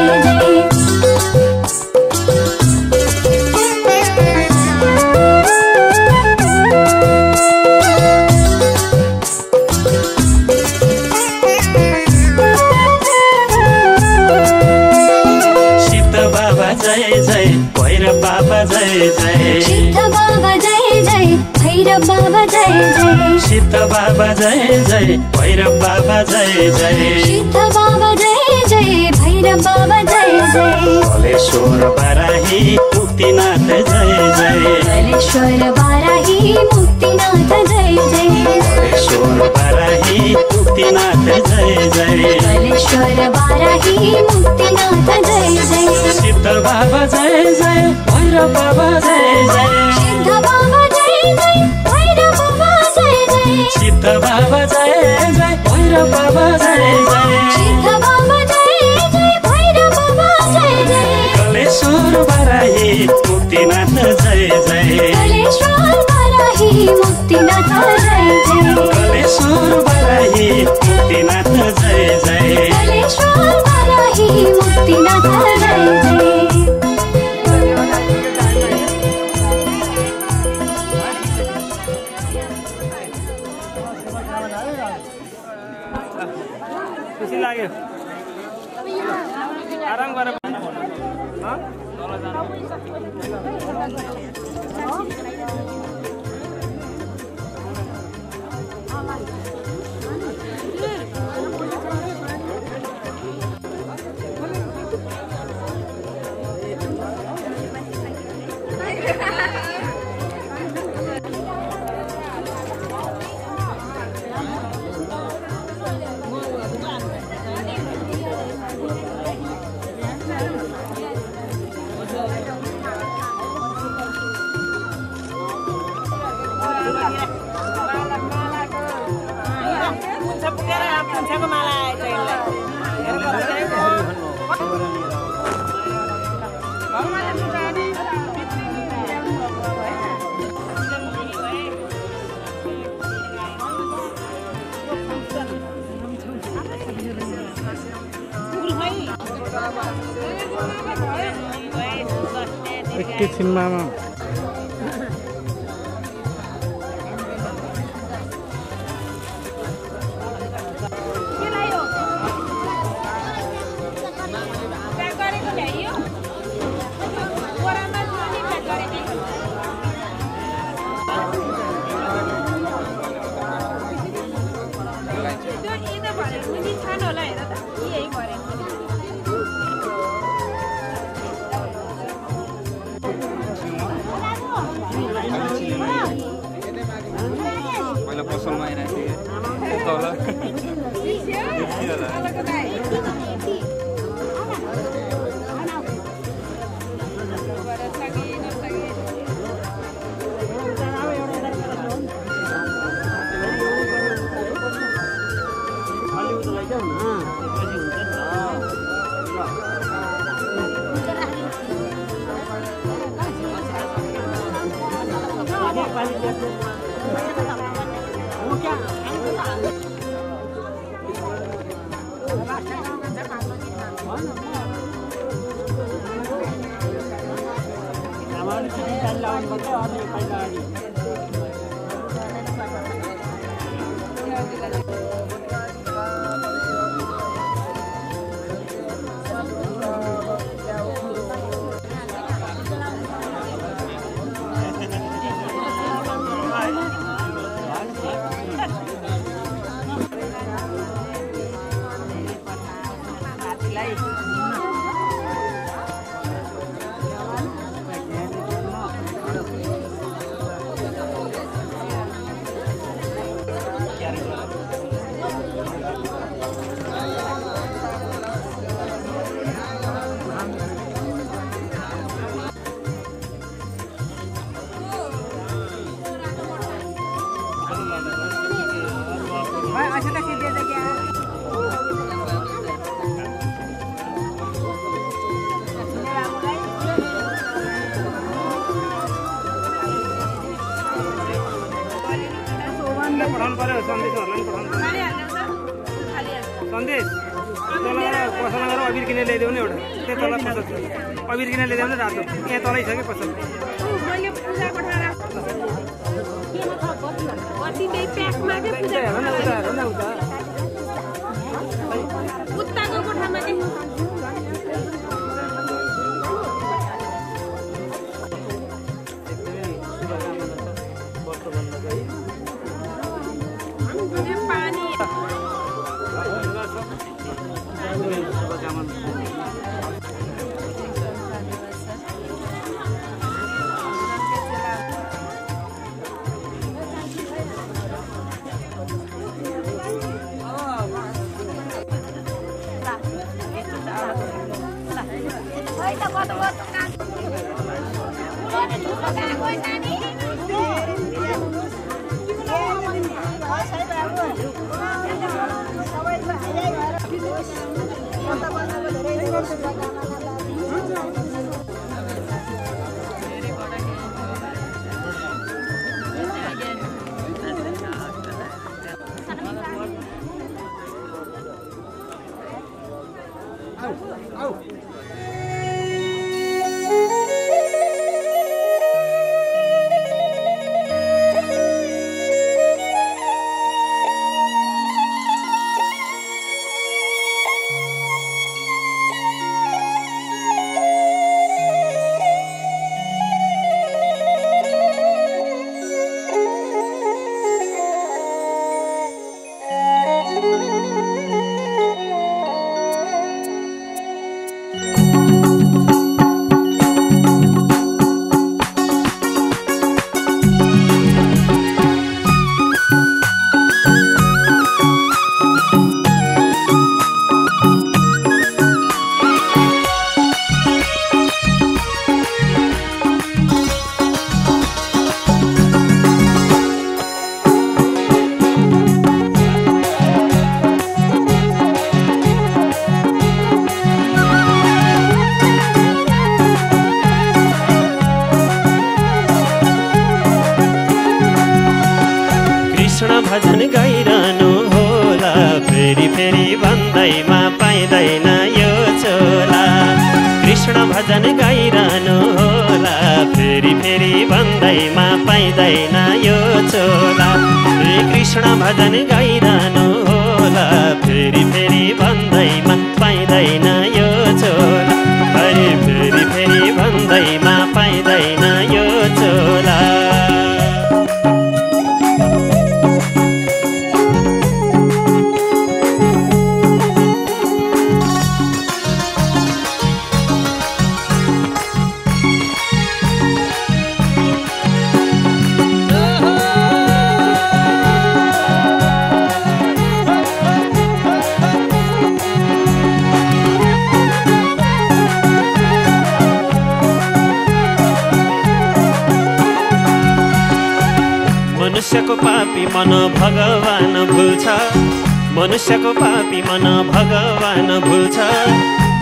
जय जय जय भैरव बाबा जय जय सिद्ध बाबा जय जय भैरव बाबा जय जय सिद्ध बाबा जय जय भैरव बाबा जय जय सिद्ध बाबा जय भैरव बाबा जय जय कलेश्वर बाराही मुक्तिनाथ जय जय कलेश्वर बाराही मुक्तिनाथ जय जय कलेश्वर बाराही मुक्तिनाथ जय जय कलेश्वर बाराही मुक्तिनाथ जय जय सिद्ध बाबा जय जय भैरव बाबा जय जय सिद्ध बाबा जय जय भैरव बाबा जय जय सिद्ध बाबा जय जय भैरव बाबा जय जय सिद्ध बाबा जय जय भैरव बाबा जय जय कलेश्वर बाराही मुक्तिनाथ जय जय कलेश्वर बाराही मुक्तिनाथ जय जय कलेश्वर बाराही मुक्तिनाथ जय जय कलेश्वर बाराही मुक्तिनाथ जय जय खुसी लाग्यो आराम गरेर एकैछिनमा सन्देश पसल गरेर अबिर किनेर ल्याइदेऊ न एउटा त्यही तल पसल छ अबिर किनेर ल्याइदेऊ न रातो यहाँ तलै छ कि पसल पानी भजन गाइरहनु होला फेरि फेरि भन्दैमा पाइँदैन यो चोला कृष्ण भजन गाइरहनु होला फेरि फेरि भन्दैमा पाइँदैन यो चोला हे कृष्ण भजन गाइरहनु होला फेरि फेरि भन्दैमा पाइँदैन यो चोला अरे फेरि फेरि भन्दैमा पाइँदैन यो चोला मनुष्यको पापी मन भगवान भुल्छ मनुष्यको पापी मन भगवान भुल्छ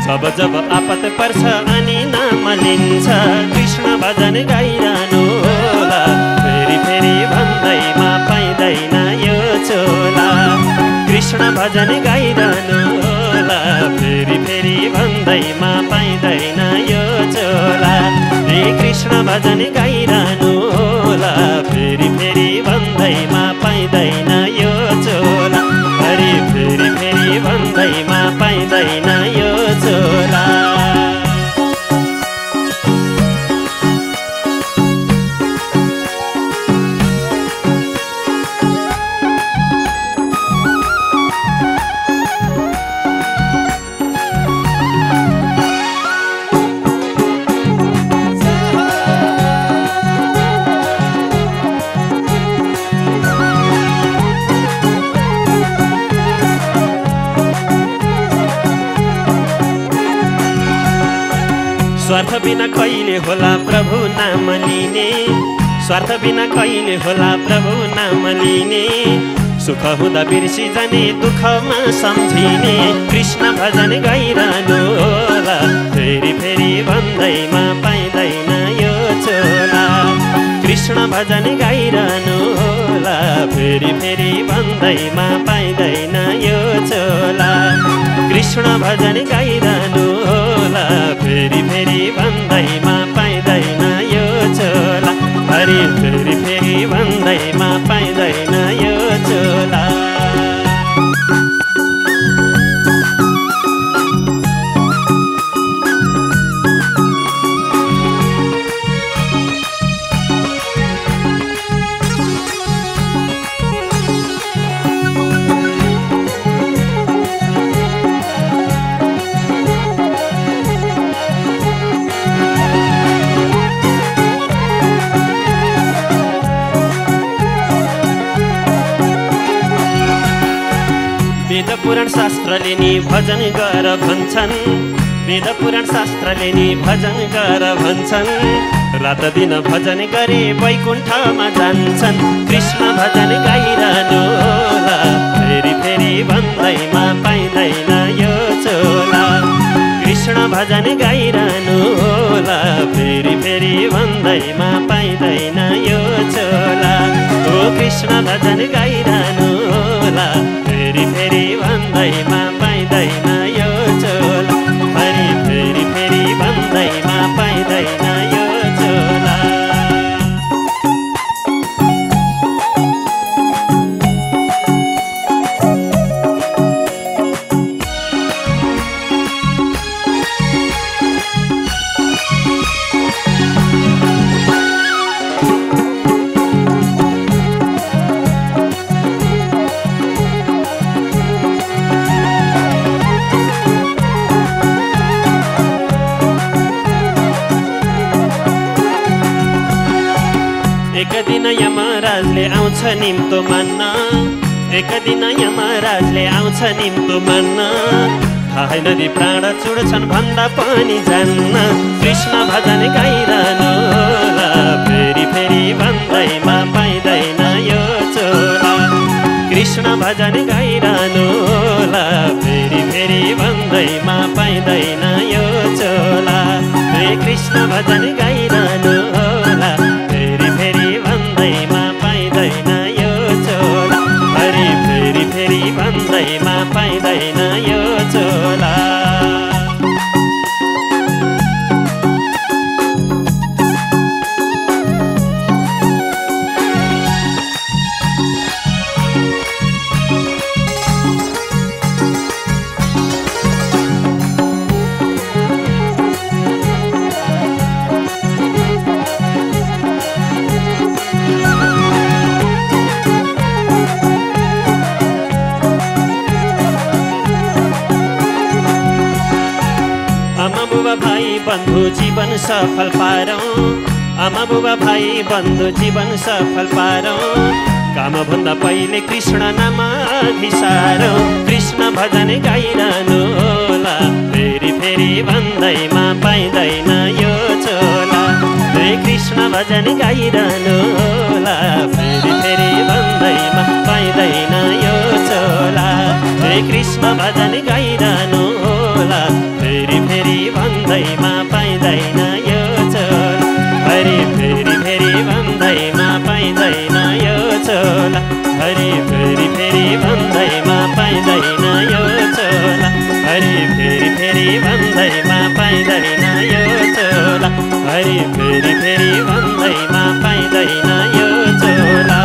जब जब आपत पर्छ अनि नाम लिन्छ कृष्ण भजन गाइरहनु होला फेरि फेरि भन्दैमा पाइँदैन यो चोला कृष्ण भजन गाइरहनु होला फेरि फेरि भन्दैमा पाइँदैन यो चोला हे कृष्ण भजन गाइरहनु होला फेरि फेरि भन्दैमा पाइँदैन यो चोला अरे फेरि फेरि भन्दैमा पाइँदैन यो चोला स्वार्थ बिना कहिले होला प्रभु नाम लिने स्वार्थ बिना कहिले होला प्रभु नाम लिने सुख हुँदा बिर्सी जाने दुःखमा सम्झिने कृष्ण भजन गाइरहनु होला फेरि फेरि भन्दैमा पाइँदैन यो चोला कृष्ण भजन गाइरहनु होला फेरि फेरि भन्दैमा पाइँदैन यो चोला कृष्ण भजन गाइरहनु होला फेरि फेरि भन्दैमा पाइँदैन यो चोला अरे फेरि फेरि भन्दैमा पाइँदैन यो चोला वेद पुराण शास्त्रले नि भजन गर भन्छन् वेद पुराण शास्त्रले नि भजन गर भन्छन् रात दिन भजन गरे वैकुण्ठमा जान्छन् कृष्ण भजन गाइरहनु होला फेरि फेरि भन्दैमा पाइँदैन यो चोला कृष्ण भजन गाइरहनु होला फेरि फेरि भन्दैमा पाइँदैन यो चोला ओ कृष्ण भजन गाइरहनु होला फेरि फेरि भन्दैमा पाइँदैन यो चोला फेरि फेरि फेरि भन्दैमा पाइँदैन यो चोला एक दिन यमराजले आउँछ निम्तो मान्न एक दिन यमराजले आउँछ निम्तो मान्न थाहै नदी प्राण चुड्छन् भन्दा पनि जान्न कृष्ण भजन गाइरहनु होला फेरि फेरि भन्दैमा पाइँदैन यो चोला कृष्ण भजन गाइरहनु होला फेरि फेरि भन्दैमा पाइँदैन यो चोला हे कृष्ण भजन गाइरहनु होला फेरि फेरि भन्दैमा पाइँदैन यो चोला फेरि फेरि फेरि भन्दैमा पाइँदैन यो चोला भाइ बन्धु जीवन सफल पारौँ आमा बुबा भाइ बन्धु जीवन सफल पारौँ कामभन्दा पहिले कृष्ण नाम घिसारौँ कृष्ण भजन गाइरहनु होला फेरि फेरि भन्दैमा पाइँदैन यो चोला हे कृष्ण भजन गाइरहनु होला फेरि फेरि भन्दैमा पाइँदैन यो चोला हे कृष्ण भजन गाइरहनु होला फेरि फेरि भन्दैमा पाइँदैन यो चोला फेरि फेरि फेरि भन्दैमा पाइँदैन यो चोला फेरि फेरि फेरि भन्दैमा पाइँदैन यो चोला फेरि फेरि फेरि भन्दैमा पाइँदैन यो चोला फेरि फेरि फेरि भन्दैमा पाइँदैन यो चोला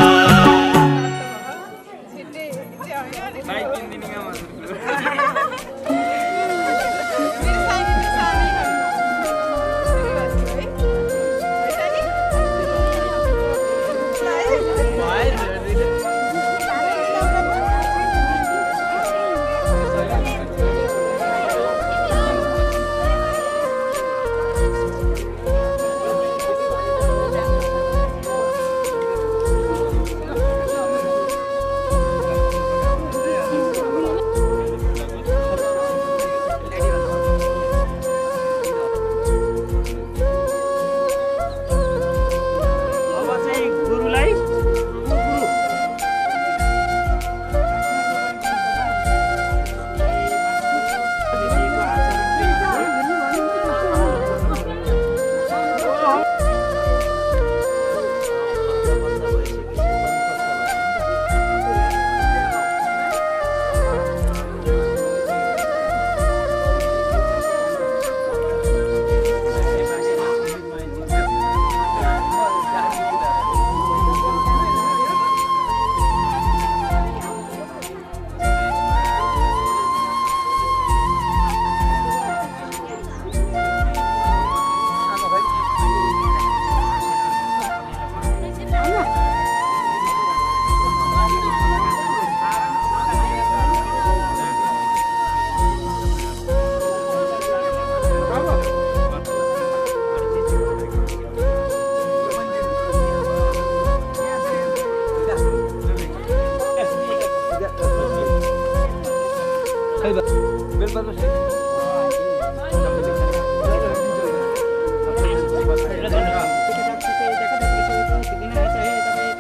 बेलपत्र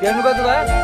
केर्नु कति भयो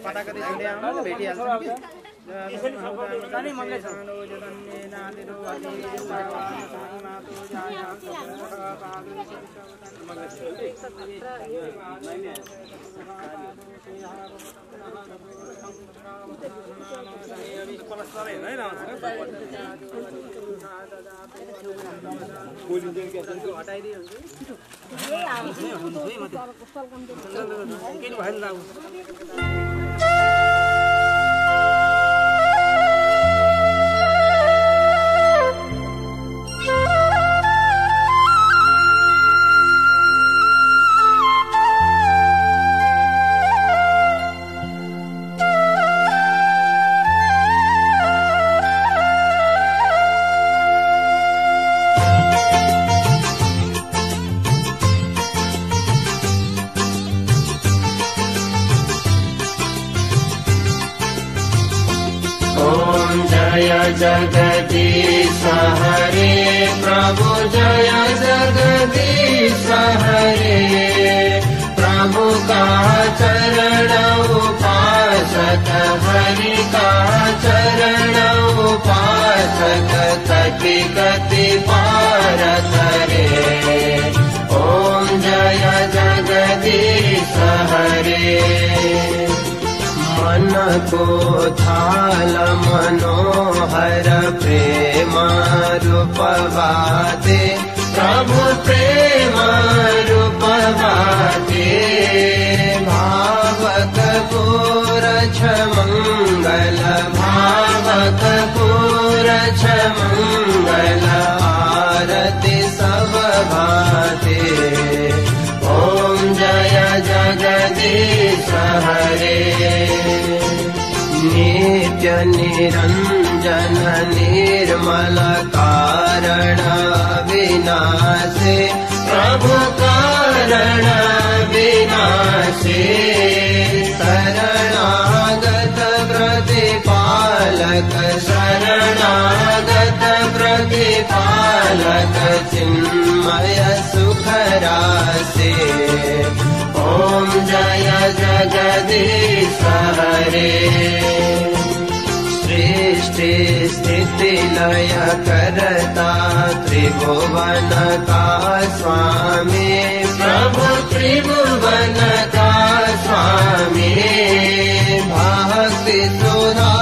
पटाकति झुन्ड्याउनु भेटिहाल्छ जाने मनले छ जगदीश हरे प्रभु जय जगदीश हरे प्रभु का चरण उपासक हरि का चरण उपासक कति कति पार करे ओम जय जगदीश हरे मन को थाल मनोहर प्रेम रूपवा दे प्रभु प्रेम रूपवा दे भावक पूरछ मंगल भावक पूरछ मंगल आरती सब भाते ओम जय जगदीश हरे नित्य निरंजन निर्मल कारण विनाशे प्रभु कारण विनाशे शरणागत प्रतिपालक शरणागत प्रतिपालक चिन्मय सुखरासे ओम जय जगदीश हरे सृष्टि स्थिति लय करता त्रिभुवन का स्वामी प्रभु त्रिभुवन का स्वामी भक्ति सुधा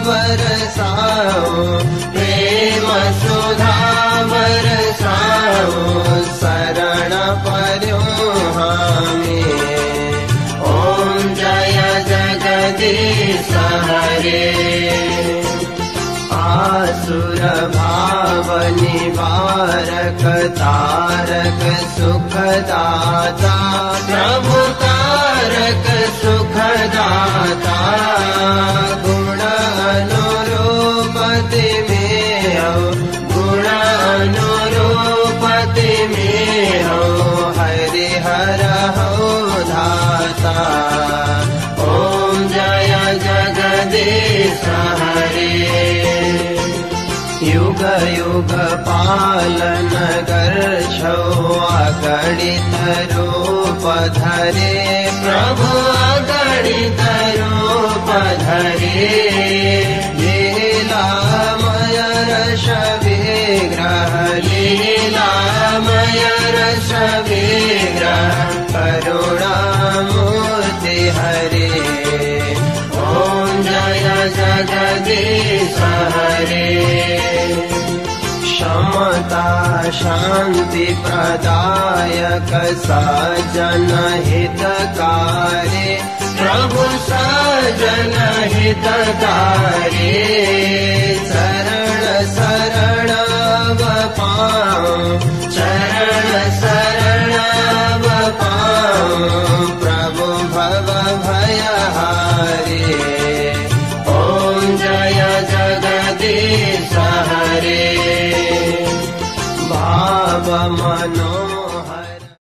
बरसाओ प्रेम सुधा बरसाओ शरण पर्यो हामी ओम जय जगदीश हरे आसुर भाव निवारक तारक सुखदाता प्रभु तारक सुखदाता गुण अनुरूपति में गुण अनुरूपति में हरिहर हो धाता ओम जय जगदीश हरे युग युग पालन गर्छो अगणित रूप धरे प्रभु अगणित रूप धरे लीलामय रस विग्रह लीलामय रस विग्रह करुणामूर्ति हरे ओम जय जगदीश हरे समता शांति प्रदायक सजन हितकारी प्रभु सजन हितकारी शरण शरण पाऊं चरण शरण पाऊं प्रभु भव भयहारी ओम जय जगदीश हरे भाव मन